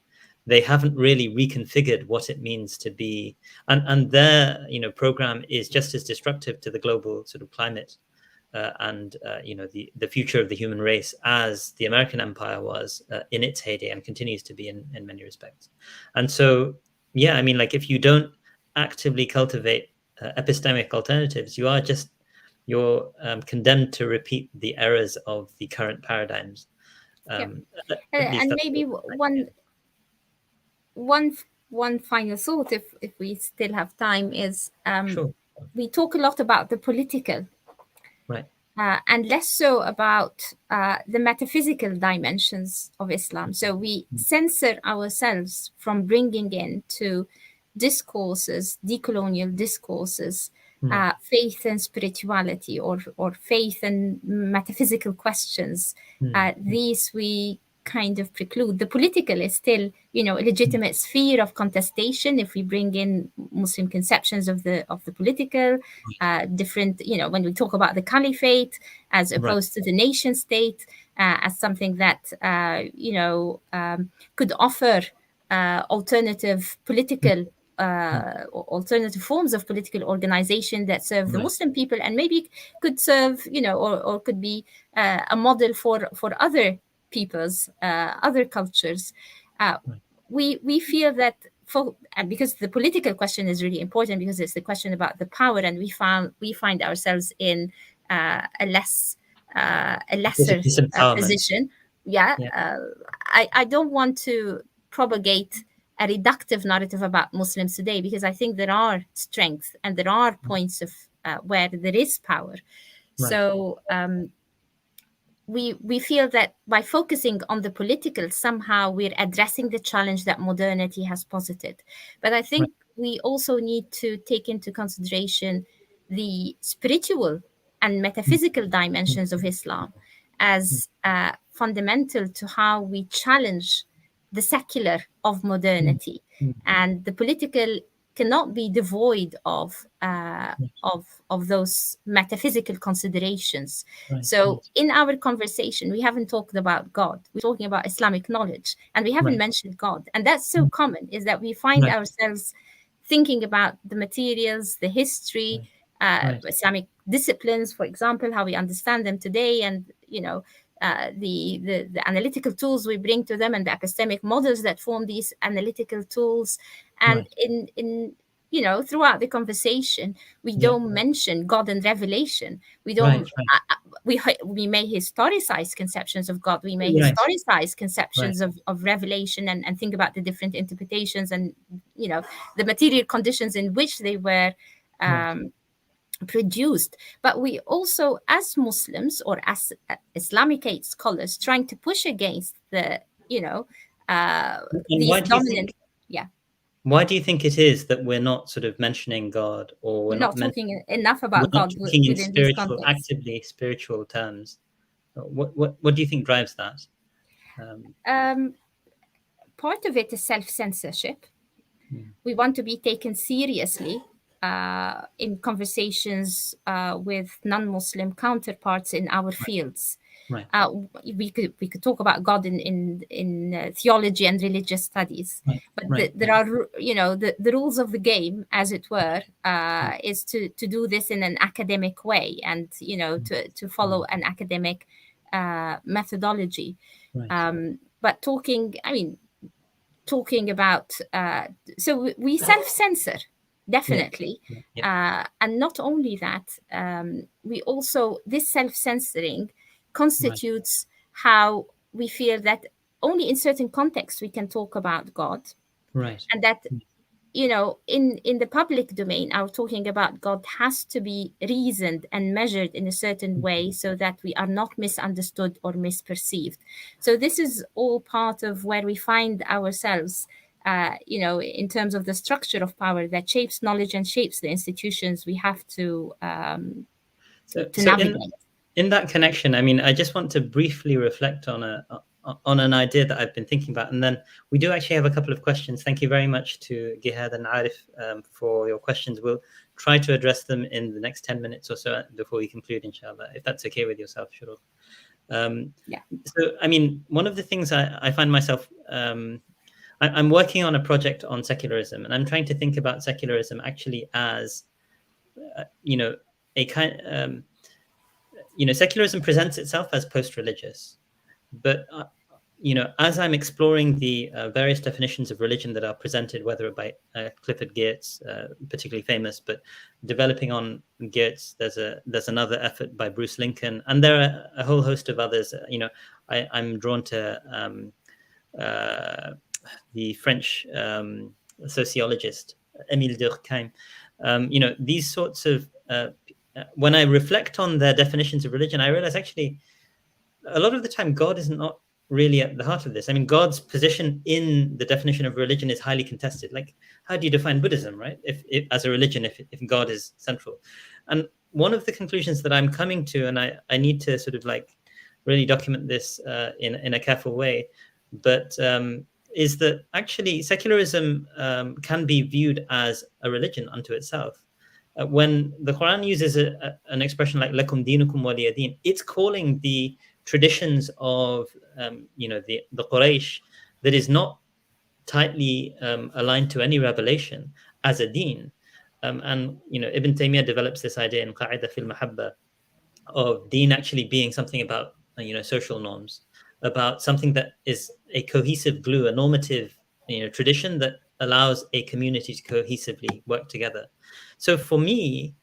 They haven't really reconfigured what it means to be, and their program is just as destructive to the global sort of climate and the future of the human race as the American empire was in its heyday and continues to be in many respects. And so, I mean, like, if you don't actively cultivate epistemic alternatives, you're condemned to repeat the errors of the current paradigms. And maybe one final thought, if we still have time, is sure. We talk a lot about the political, right, and less so about the metaphysical dimensions of Islam. So we censor ourselves from bringing into discourses, decolonial discourses, faith and spirituality, or faith and metaphysical questions. These we kind of preclude. The political is still, a legitimate sphere of contestation if we bring in Muslim conceptions of the political, different, when we talk about the caliphate as opposed to the nation state, as something that could offer alternative political alternative forms of political organization that serve the Muslim people, and maybe could serve, or could be a model for other peoples, other cultures. We feel that because the political question is really important, because it's the question about the power, and we find ourselves in a less a lesser disempowerment. position. Yeah, I don't want to propagate a reductive narrative about Muslims today, because I think there are strengths and there are points of where there is power. So we feel that by focusing on the political, somehow we're addressing the challenge that modernity has posited. But I think we also need to take into consideration the spiritual and metaphysical dimensions of Islam as fundamental to how we challenge the secular of modernity. And the political cannot be devoid of those metaphysical considerations. So in our conversation, we haven't talked about God. We're talking about Islamic knowledge, and we haven't mentioned God. And that's so common, is that we find ourselves thinking about the materials, the history, Islamic disciplines, for example, how we understand them today, and the analytical tools we bring to them, and the epistemic models that form these analytical tools. And in throughout the conversation, we don't mention God and revelation. We don't. We may historicize conceptions of God. We may historicize conceptions of revelation, and think about the different interpretations and the material conditions in which they were produced. But we also, as Muslims or as Islamicate scholars, trying to push against the these dominant. Why do you think it is that we're not sort of mentioning God, or we're not talking enough about God talking in within these spiritual, contexts? actively spiritual terms? What do you think drives that? Part of it is self-censorship. We want to be taken seriously in conversations with non-Muslim counterparts in our fields. We could talk about God in theology and religious studies, but there are the rules of the game, as it were, is to do this in an academic way, and to follow an academic methodology. But talking about so we self-censor, definitely. And not only that, we also, this self-censoring constitutes how we feel that only in certain contexts we can talk about God, and that in the public domain, our talking about God has to be reasoned and measured in a certain way, so that we are not misunderstood or misperceived. So this is all part of where we find ourselves, in terms of the structure of power that shapes knowledge and shapes the institutions we have to navigate. In that connection, I mean, I just want to briefly reflect on an idea that I've been thinking about, and then we do actually have a couple of questions. Thank you very much to Gihad and Arif for your questions. We'll try to address them in the next 10 minutes or so before we conclude, inshallah, if that's okay with yourself, Shuruq. So, I mean, one of the things I find myself, I'm working on a project on secularism, and I'm trying to think about secularism actually as, a kind. Secularism presents itself as post-religious, but as I'm exploring the various definitions of religion that are presented, whether by Clifford Geertz, particularly famous, but developing on Geertz, there's another effort by Bruce Lincoln, and there are a whole host of others. I'm drawn to the French sociologist Émile Durkheim. These sorts of when I reflect on their definitions of religion, I realize actually a lot of the time God is not really at the heart of this. I mean, God's position in the definition of religion is highly contested. Like, how do you define Buddhism, right? If as a religion, if God is central. And one of the conclusions that I'm coming to, and I need to sort of like really document this in a careful way, but is that actually secularism can be viewed as a religion unto itself. When the Quran uses an expression like "lakum dinukum waliya din," it's calling the traditions of the Quraysh that is not tightly aligned to any revelation as a deen. And Ibn Taymiyyah develops this idea in Qa'ida fil Mahabba of deen actually being something about social norms, about something that is a cohesive glue, a normative tradition that allows a community to cohesively work together. So for me,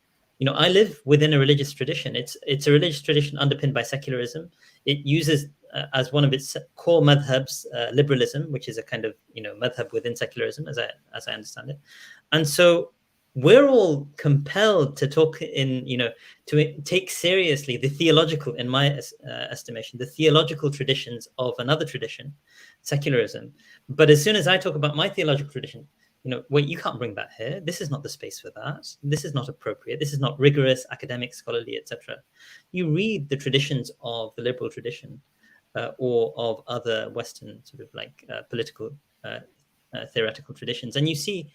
I live within a religious tradition. It's a religious tradition underpinned by secularism. It uses as one of its core madhabs liberalism, which is a kind of madhab within secularism, as I understand it. And so we're all compelled to talk to take seriously the theological, in my estimation, the theological traditions of another tradition, secularism. But as soon as I talk about my theological tradition, wait, you can't bring that here. This is not the space for that. This is not appropriate. This is not rigorous, academic, scholarly, etc. You read the traditions of the liberal tradition or of other Western sort of like political theoretical traditions, and you see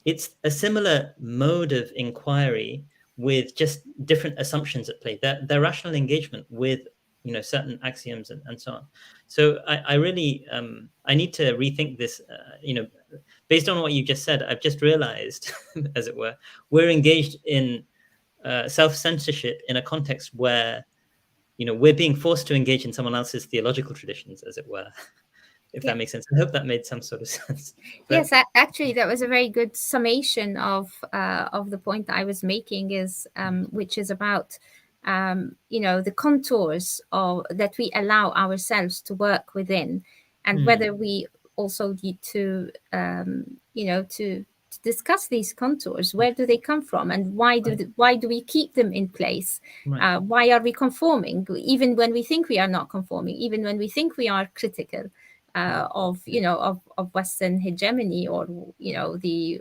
it's a similar mode of inquiry with just different assumptions at play. Their rational engagement with certain axioms and so on. So I really I need to rethink this. Based on what you just said, I've just realized, as it were, we're engaged in self-censorship in a context where we're being forced to engage in someone else's theological traditions, as it were. If that makes sense. I hope that made some sort of sense. But yes, actually, that was a very good summation of the point that I was making, is which is about the contours that we allow ourselves to work within, and whether we also need to to discuss these contours. Where do they come from, and why do we keep them in place? Right. Why are we conforming, even when we think we are not conforming, even when we think we are critical of Western hegemony, or the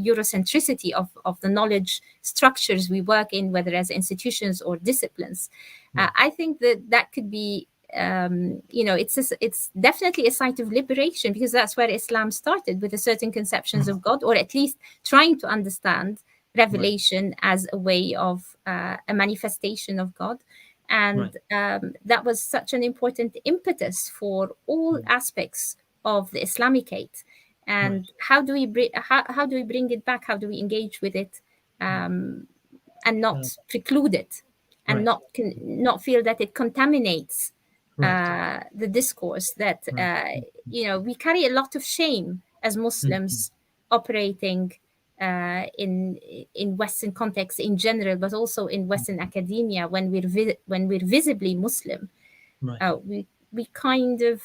Eurocentricity of the knowledge structures we work in, whether as institutions or disciplines. I think that could be it's definitely a site of liberation, because that's where Islam started, with a certain conceptions of God, or at least trying to understand revelation as a way of a manifestation of God. And that was such an important impetus for all aspects of the Islamicate. And how do we bring it back? How do we engage with it, and not preclude it, and not feel that it contaminates the discourse, that we carry a lot of shame as Muslims operating in Western contexts in general, but also in Western academia. When we're visibly Muslim, we kind of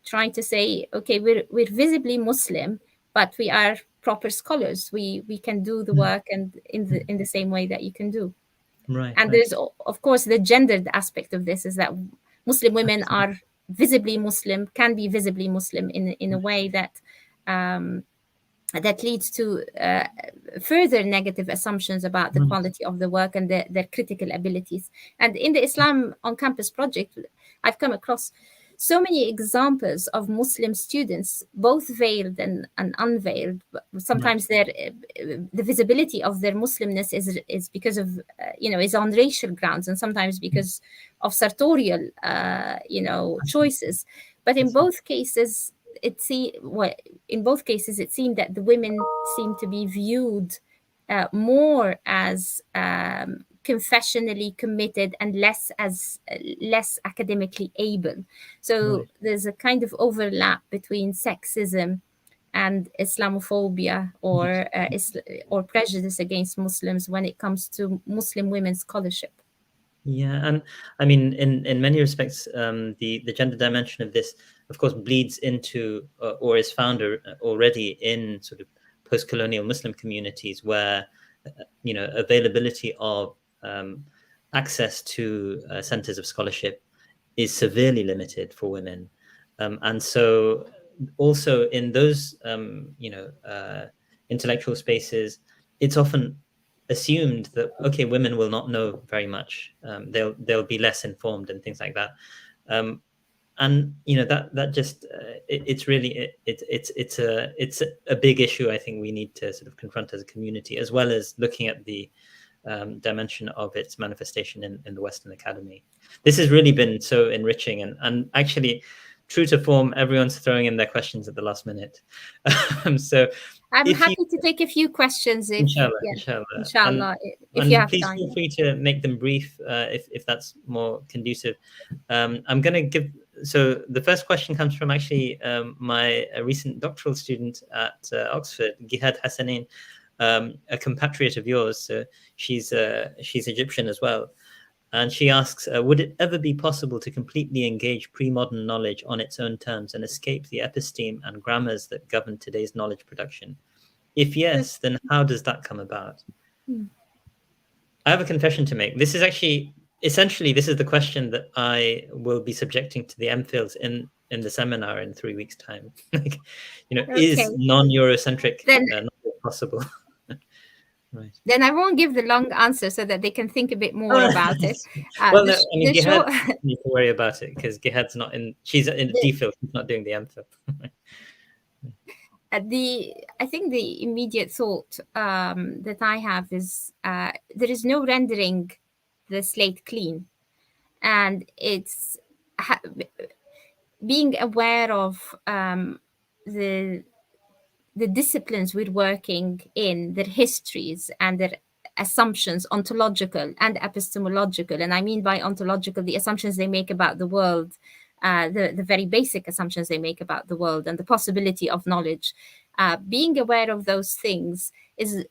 try to say, okay, we're visibly Muslim, but we are proper scholars. We can do the work, and in the same way that you can do. And there's of course the gendered aspect of this, is that Muslim women are visibly Muslim, can be visibly Muslim in a way that that leads to further negative assumptions about the quality of the work and their critical abilities. And in the Islam on Campus project, I've come across so many examples of Muslim students, both veiled and unveiled. Sometimes the visibility of their Muslimness is because of is on racial grounds, and sometimes because of sartorial choices. But in both cases, it seemed that the women seem to be viewed more as confessionally committed, and less academically able. So there's a kind of overlap between sexism and Islamophobia, or prejudice against Muslims when it comes to Muslim women's scholarship. Yeah, and I mean, in many respects, the gender dimension of this, of course, bleeds into or is found already in sort of post-colonial Muslim communities, where availability of access to centers of scholarship is severely limited for women, and so also in those intellectual spaces, it's often assumed that women will not know very much. They'll be less informed and things like that. And that just it's really it's a big issue. I think we need to sort of confront as a community, as well as looking at the dimension of its manifestation in the Western Academy. This has really been so enriching, and actually, true to form, everyone's throwing in their questions at the last minute. So I'm happy to take a few questions. Inshallah. If you have please time. feel free to make them brief if that's more conducive. I'm going to give. So the first question comes from actually my recent doctoral student at Oxford, Gihad Hassanin. a compatriot of yours. So she's Egyptian as well. And she asks, would it ever be possible to completely engage pre-modern knowledge on its own terms and escape the episteme and grammars that govern today's knowledge production? If yes, then how does that come about? I have a confession to make. This is actually, essentially, this is the question that I will be subjecting to the MPhils in the seminar in 3 weeks' time. Like, is non-Eurocentric knowledge possible? Right. Then I won't give the long answer so that they can think a bit more about it. Well, no, I mean, Gihad doesn't need to worry about it because Gihad's not in. She's in DPhil. She's not doing the MPhil. I think the immediate thought that I have is there is no rendering the slate clean, and it's being aware of the disciplines we're working in, their histories and their assumptions, ontological and epistemological. And I mean by ontological, the assumptions they make about the world, the very basic assumptions they make about the world and the possibility of knowledge. Being aware of those things is,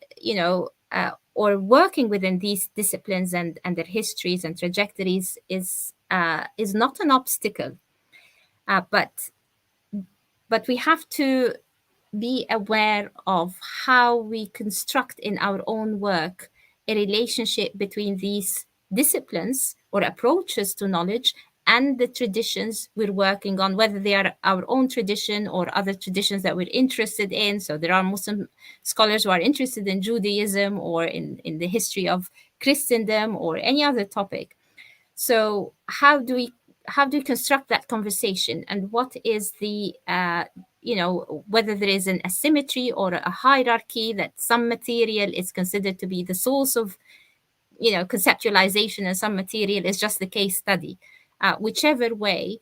or working within these disciplines and their histories and trajectories is not an obstacle. But we have to be aware of how we construct in our own work a relationship between these disciplines or approaches to knowledge and the traditions we're working on, whether they are our own tradition or other traditions that we're interested in. So there are Muslim scholars who are interested in Judaism or in the history of Christendom or any other topic. So how do we construct that conversation, and what is the whether there is an asymmetry or a hierarchy, that some material is considered to be the source of conceptualization and some material is just the case study. Whichever way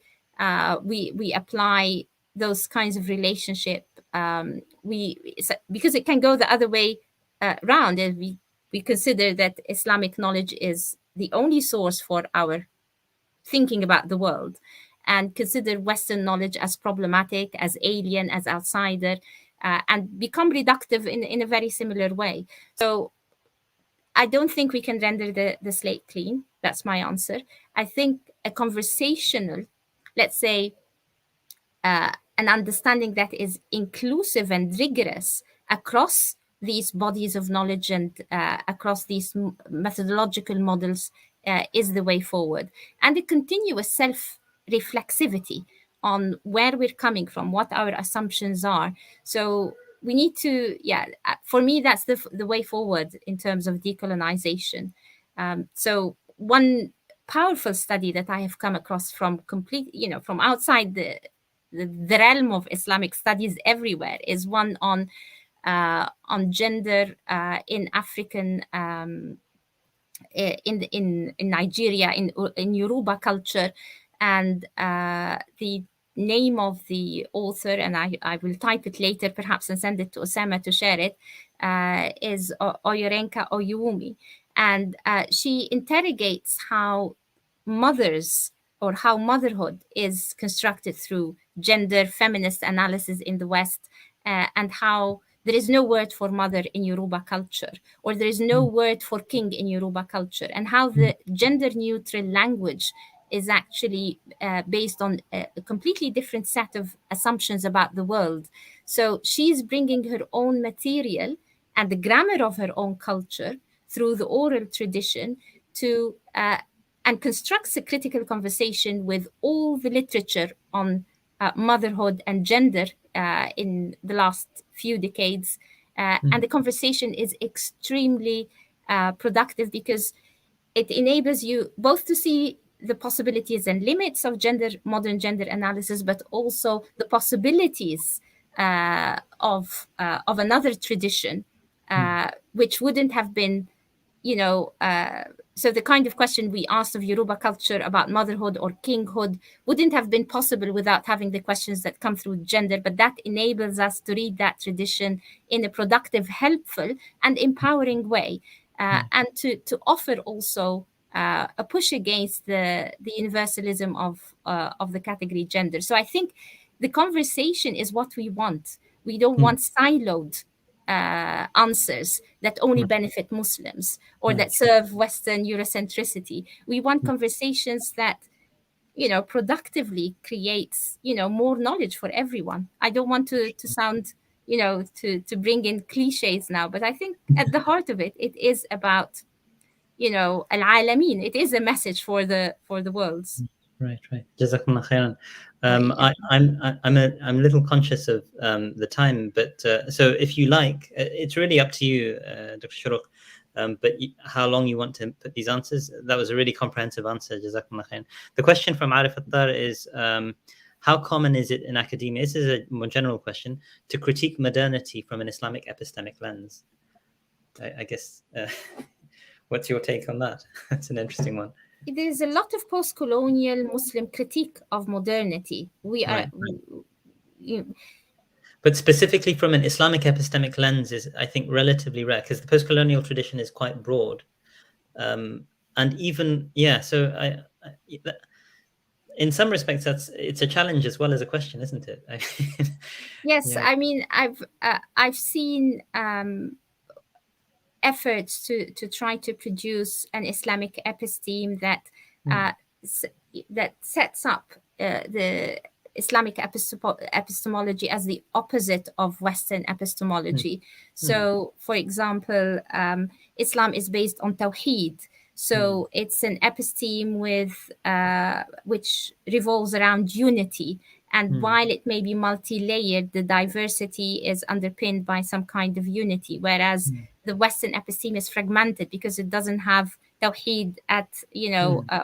we apply those kinds of relationship, because it can go the other way round, and we consider that Islamic knowledge is the only source for our thinking about the world, and consider Western knowledge as problematic, as alien, as outsider, and become reductive in a very similar way. So I don't think we can render the slate clean. That's my answer. I think a conversational, let's say, an understanding that is inclusive and rigorous across these bodies of knowledge and across these methodological models is the way forward. And a continuous self-reflexivity on where we're coming from, what our assumptions are. So we need to, for me, that's the way forward in terms of decolonization. So one powerful study that I have come across from from outside the realm of Islamic studies everywhere is one on gender in African, in Nigeria, in Yoruba culture, and the name of the author, and I will type it later perhaps and send it to Osama to share it, is Oyorenka Oyewumi. And she interrogates how mothers, or how motherhood is constructed through gender feminist analysis in the West, and how there is no word for mother in Yoruba culture, or there is no word for king in Yoruba culture, and how the gender neutral language is actually based on a completely different set of assumptions about the world. So she's bringing her own material and the grammar of her own culture through the oral tradition to and constructs a critical conversation with all the literature on motherhood and gender in the last few decades. And the conversation is extremely productive because it enables you both to see the possibilities and limits of modern gender analysis, but also the possibilities of another tradition, which wouldn't have been, so the kind of question we asked of Yoruba culture about motherhood or kinghood wouldn't have been possible without having the questions that come through gender, but that enables us to read that tradition in a productive, helpful, and empowering way, and to offer also a push against the universalism of the category gender. So I think the conversation is what we want. We don't want siloed answers that only benefit Muslims or that serve Western Eurocentricity. We want conversations that, productively creates, more knowledge for everyone. I don't want to sound, to bring in cliches now, but I think at the heart of it, it is about, al-Alamin. It is a message for the worlds. Right. Jazakumullah khairan. Yeah. I'm a little conscious of the time, but so if you like, it's really up to you, Dr. Shuruq. But how long you want to put these answers? That was a really comprehensive answer. Jazakumullah khairan. The question from Arif Attar is, how common is it in academia? This is a more general question, to critique modernity from an Islamic epistemic lens. I guess. What's your take on that? That's an interesting one. There's a lot of post-colonial Muslim critique of modernity. But specifically from an Islamic epistemic lens is, I think, relatively rare, because the post-colonial tradition is quite broad. And even, so in some respects, it's a challenge as well as a question, isn't it? Yes, yeah. I mean, I've seen efforts to try to produce an Islamic episteme that that sets up the Islamic epistemology as the opposite of Western epistemology. So, for example, Islam is based on Tawheed. So it's an episteme with which revolves around unity. And while it may be multi-layered, the diversity is underpinned by some kind of unity, whereas the Western episteme is fragmented because it doesn't have Tawheed at,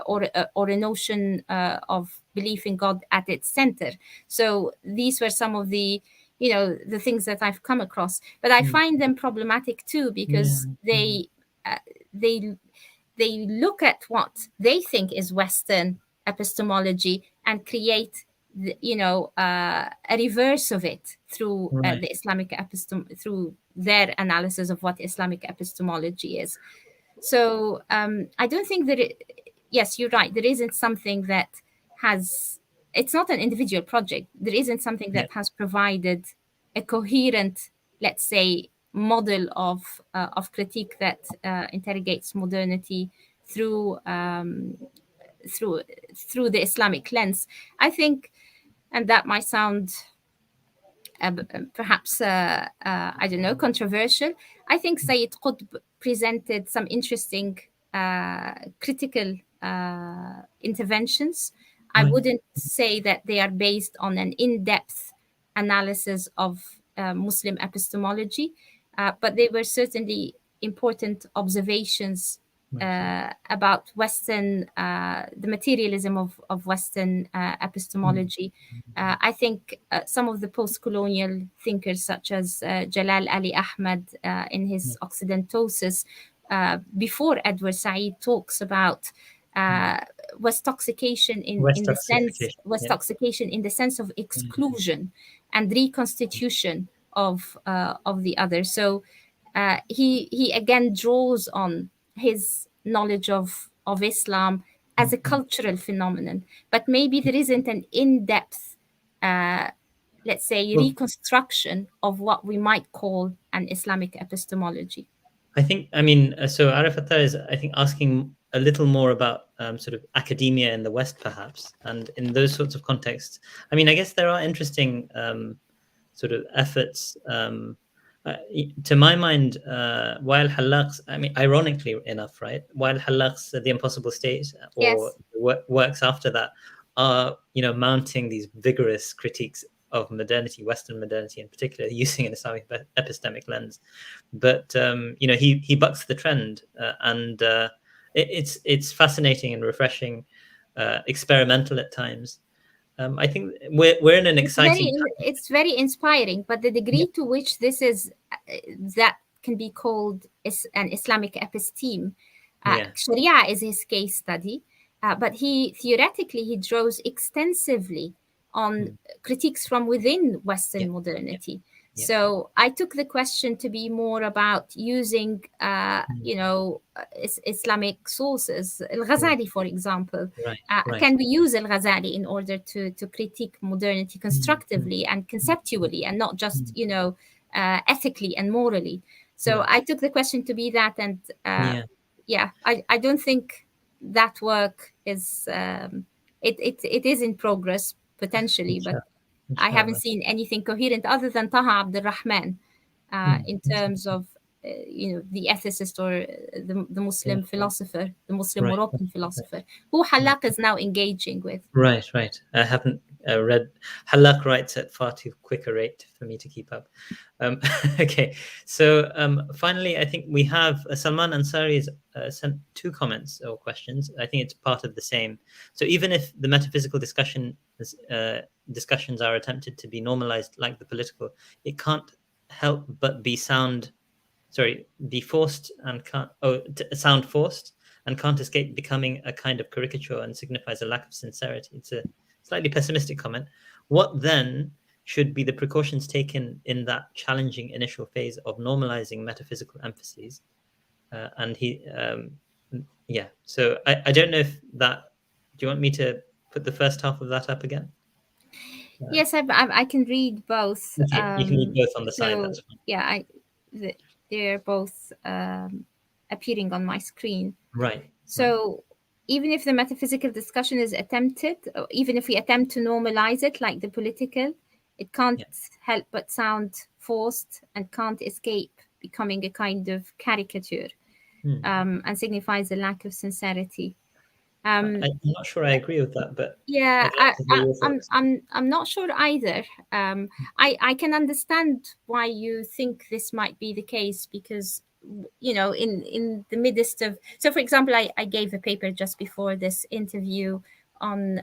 or a notion of belief in God at its center. So these were some of the, the things that I've come across. But I find them problematic too, because they look at what they think is Western epistemology and create a reverse of it through the Islamic through their analysis of what Islamic epistemology is. So I don't think that yes, you're right. There isn't something that it's not an individual project. There isn't something that has provided a coherent, let's say, model of critique that interrogates modernity through the Islamic lens. I think, and that might sound perhaps I don't know, controversial. I think Sayyid Qutb presented some interesting critical interventions. I wouldn't say that they are based on an in-depth analysis of Muslim epistemology, but they were certainly important observations about Western, the materialism of Western epistemology. I think some of the post-colonial thinkers, such as Jalal Ali Ahmad in his Occidentosis, before Edward Said, talks about Westoxication in the sense of exclusion and reconstitution of the other. So he again draws on his knowledge of Islam as a cultural phenomenon, but maybe there isn't an in-depth, let's say, reconstruction of what we might call an Islamic epistemology. I think, so Arif Attar is, I think, asking a little more about sort of academia in the West, perhaps, and in those sorts of contexts. I guess there are interesting sort of efforts. To my mind, while Hallaq's, ironically enough, right, while Hallaq's The Impossible State or works after that are, mounting these vigorous critiques of modernity, Western modernity in particular, using an Islamic epistemic lens. But, he bucks the trend, and it's fascinating and refreshing, experimental at times. I think we're in an exciting time. It's very inspiring, but the degree to which this is that can be called an Islamic episteme. Sharia is his case study, but he draws extensively on critiques from within Western modernity. So I took the question to be more about using, Islamic sources. Al-Ghazali, for example. Can we use Al-Ghazali in order to critique modernity constructively and conceptually, and not just, ethically and morally. So I took the question to be that, and I don't think that work is it is in progress potentially, but I haven't seen anything coherent other than Taha Abdul Rahman in terms of the ethicist or the Muslim philosopher, the Muslim Moroccan philosopher, who Halak is now engaging with. Right. I haven't read. Halak writes at far too quick a rate for me to keep up. Okay, so finally, I think we have Salman Ansari has sent 2 comments or questions. I think it's part of the same. So even if the metaphysical discussions are attempted to be normalized like the political, it can't help but be forced and sound forced and can't escape becoming a kind of caricature and signifies a lack of sincerity. It's a slightly pessimistic comment. What then should be the precautions taken in that challenging initial phase of normalizing metaphysical emphases? So I don't know if that, do you want me to put the first half of that up again? Yes, I can read both. Okay, you can read both on the side, that's fine. Yeah, they're both appearing on my screen. Right. So even if the metaphysical discussion is attempted, or even if we attempt to normalize it like the political, it can't help but sound forced and can't escape becoming a kind of caricature and signifies a lack of sincerity. I'm not sure I agree with that, but yeah, I'm not sure either. I can understand why you think this might be the case because in the midst of, so for example, I gave a paper just before this interview on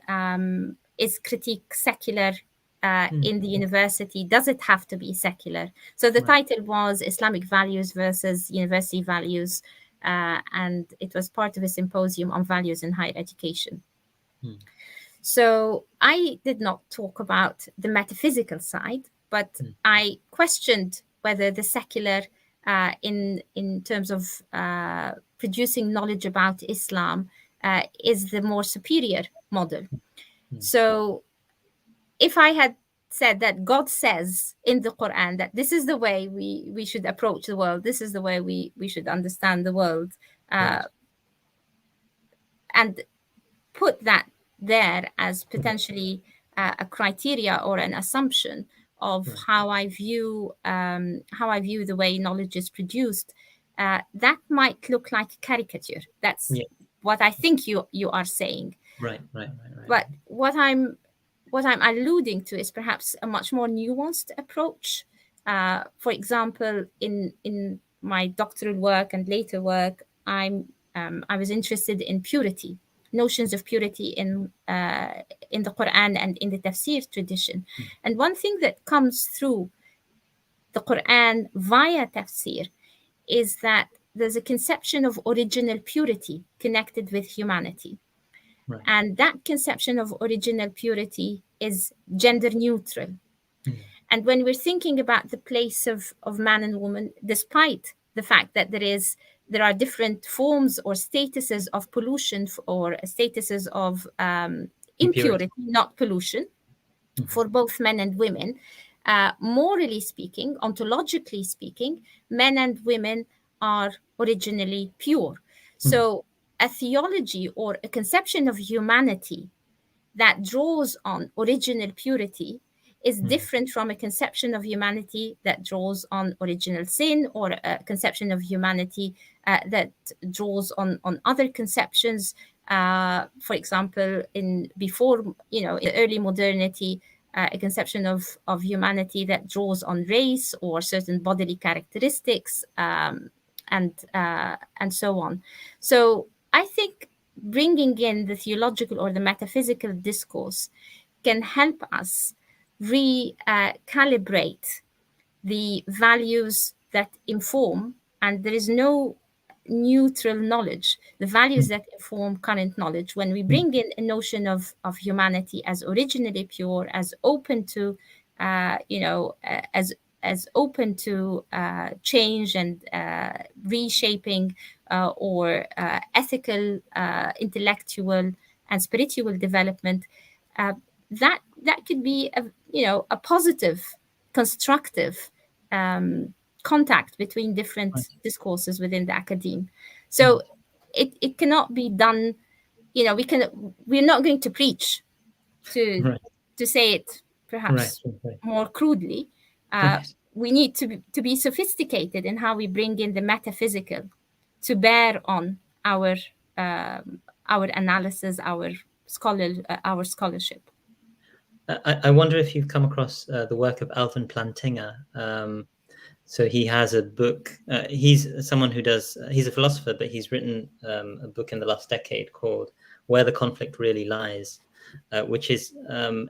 is critique secular in the university? Does it have to be secular? So the title was Islamic Values versus University Values. And it was part of a symposium on values in higher education. So I did not talk about the metaphysical side, but I questioned whether the secular, in terms of producing knowledge about Islam, is the more superior model. So if I had said that God says in the Quran that this is the way we should approach the world, this is the way we should understand the world, and put that there as potentially a criteria or an assumption of how I view the way knowledge is produced, that might look like a caricature. That's what I think you are saying. Right. But what I'm alluding to is perhaps a much more nuanced approach. For example, in my doctoral work and later work, I was interested in purity, notions of purity in the Quran and in the tafsir tradition. And one thing that comes through the Quran via tafsir is that there's a conception of original purity connected with humanity. And that conception of original purity is gender neutral. And when we're thinking about the place of man and woman, despite the fact that there are different forms or statuses of pollution or statuses of impurity, not pollution, for both men and women, morally speaking, ontologically speaking, men and women are originally pure. So a theology or a conception of humanity that draws on original purity is different from a conception of humanity that draws on original sin, or a conception of humanity that draws on other conceptions. For example, in early modernity, a conception of humanity that draws on race or certain bodily characteristics, and so on. So I think bringing in the theological or the metaphysical discourse can help us recalibrate the values that inform, and there is no neutral knowledge, the values that inform current knowledge. When we bring in a notion of humanity as originally pure, as open to, as open to change and reshaping or ethical, intellectual, and spiritual development, that could be a positive, constructive contact between different discourses within the academe. So it cannot be done. We're not going to preach, to Right. to say it Right. perhaps Right. more crudely. Right. We need to be sophisticated in how we bring in the metaphysical to bear on our analysis, our scholarship. I wonder if you've come across the work of Alvin Plantinga. So he has a book. He's someone who does. He's a philosopher, but he's written a book in the last decade called "Where the Conflict Really Lies," which is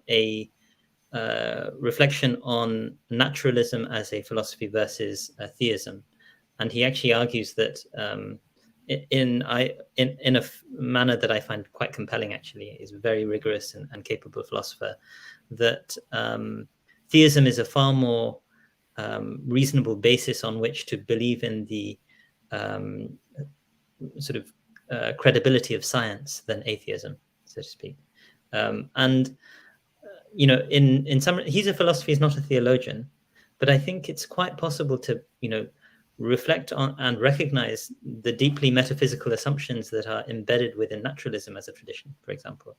a reflection on naturalism as a philosophy versus theism. And he actually argues that in a manner that I find quite compelling. Actually, is a very rigorous and capable philosopher. That theism is a far more reasonable basis on which to believe in the sort of credibility of science than atheism, so to speak. And in some, he's a philosopher, he's not a theologian, but I think it's quite possible to reflect on and recognize the deeply metaphysical assumptions that are embedded within naturalism as a tradition, for example.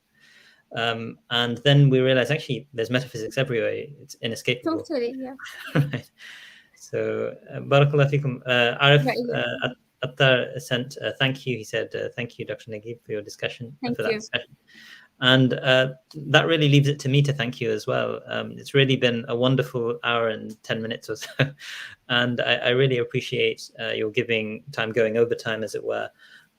And then we realize actually there's metaphysics everywhere. It's inescapable. Totally, yeah. Right. So, Barakallah fikum. Arif Right, yeah. Attar sent thank you. He said, thank you, Dr. Naguib, for your discussion, Thank for that you. discussion. And that really leaves it to me to thank you as well. It's really been a wonderful hour and 10 minutes or so. And I really appreciate your giving time, going over time, as it were.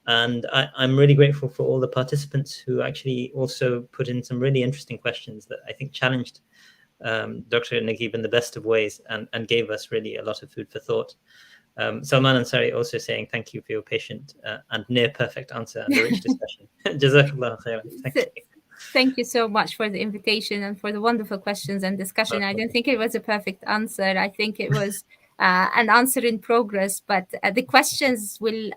And I'm really grateful for all the participants who actually also put in some really interesting questions that I think challenged Dr. Naguib in the best of ways and gave us really a lot of food for thought. Salman Ansari also saying thank you for your patient and near perfect answer and the rich discussion. Jazakallah khairan. Thank you. Thank you so much for the invitation and for the wonderful questions and discussion. I don't think it was a perfect answer. I think it was an answer in progress, but the questions will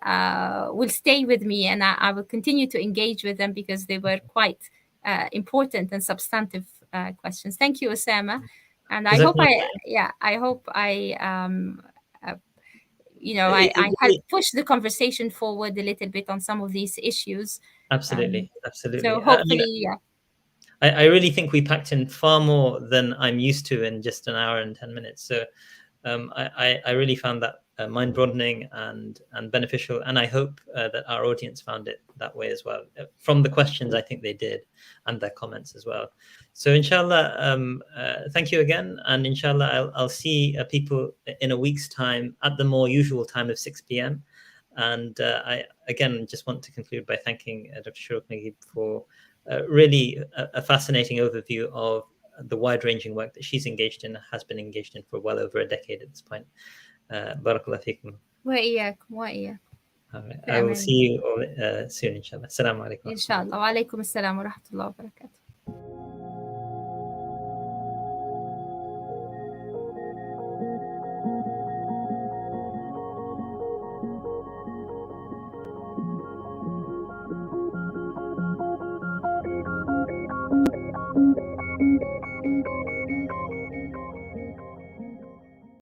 stay with me, and I will continue to engage with them because they were quite important and substantive questions. Thank you, Osama, and I hope I had pushed the conversation forward a little bit on some of these issues. Absolutely. So hopefully, yeah. I really think we packed in far more than I'm used to in just an hour and 10 minutes. So I really found that mind-broadening and beneficial, and I hope that our audience found it that way as well. From the questions, I think they did, and their comments as well. So inshallah, thank you again, and inshallah, I'll see people in a week's time at the more usual time of 6 p.m. And I again just want to conclude by thanking Dr. Shuruq Naguib for really a fascinating overview of the wide-ranging work that she's engaged in, has been engaged in for well over a decade at this point. Barakallah fikum. وإياكم. All right. I will see you all soon, inshallah. Assalamu alaikum. Inshallah. Wa alaikum assalam wa rahmatullahi wa barakatuh.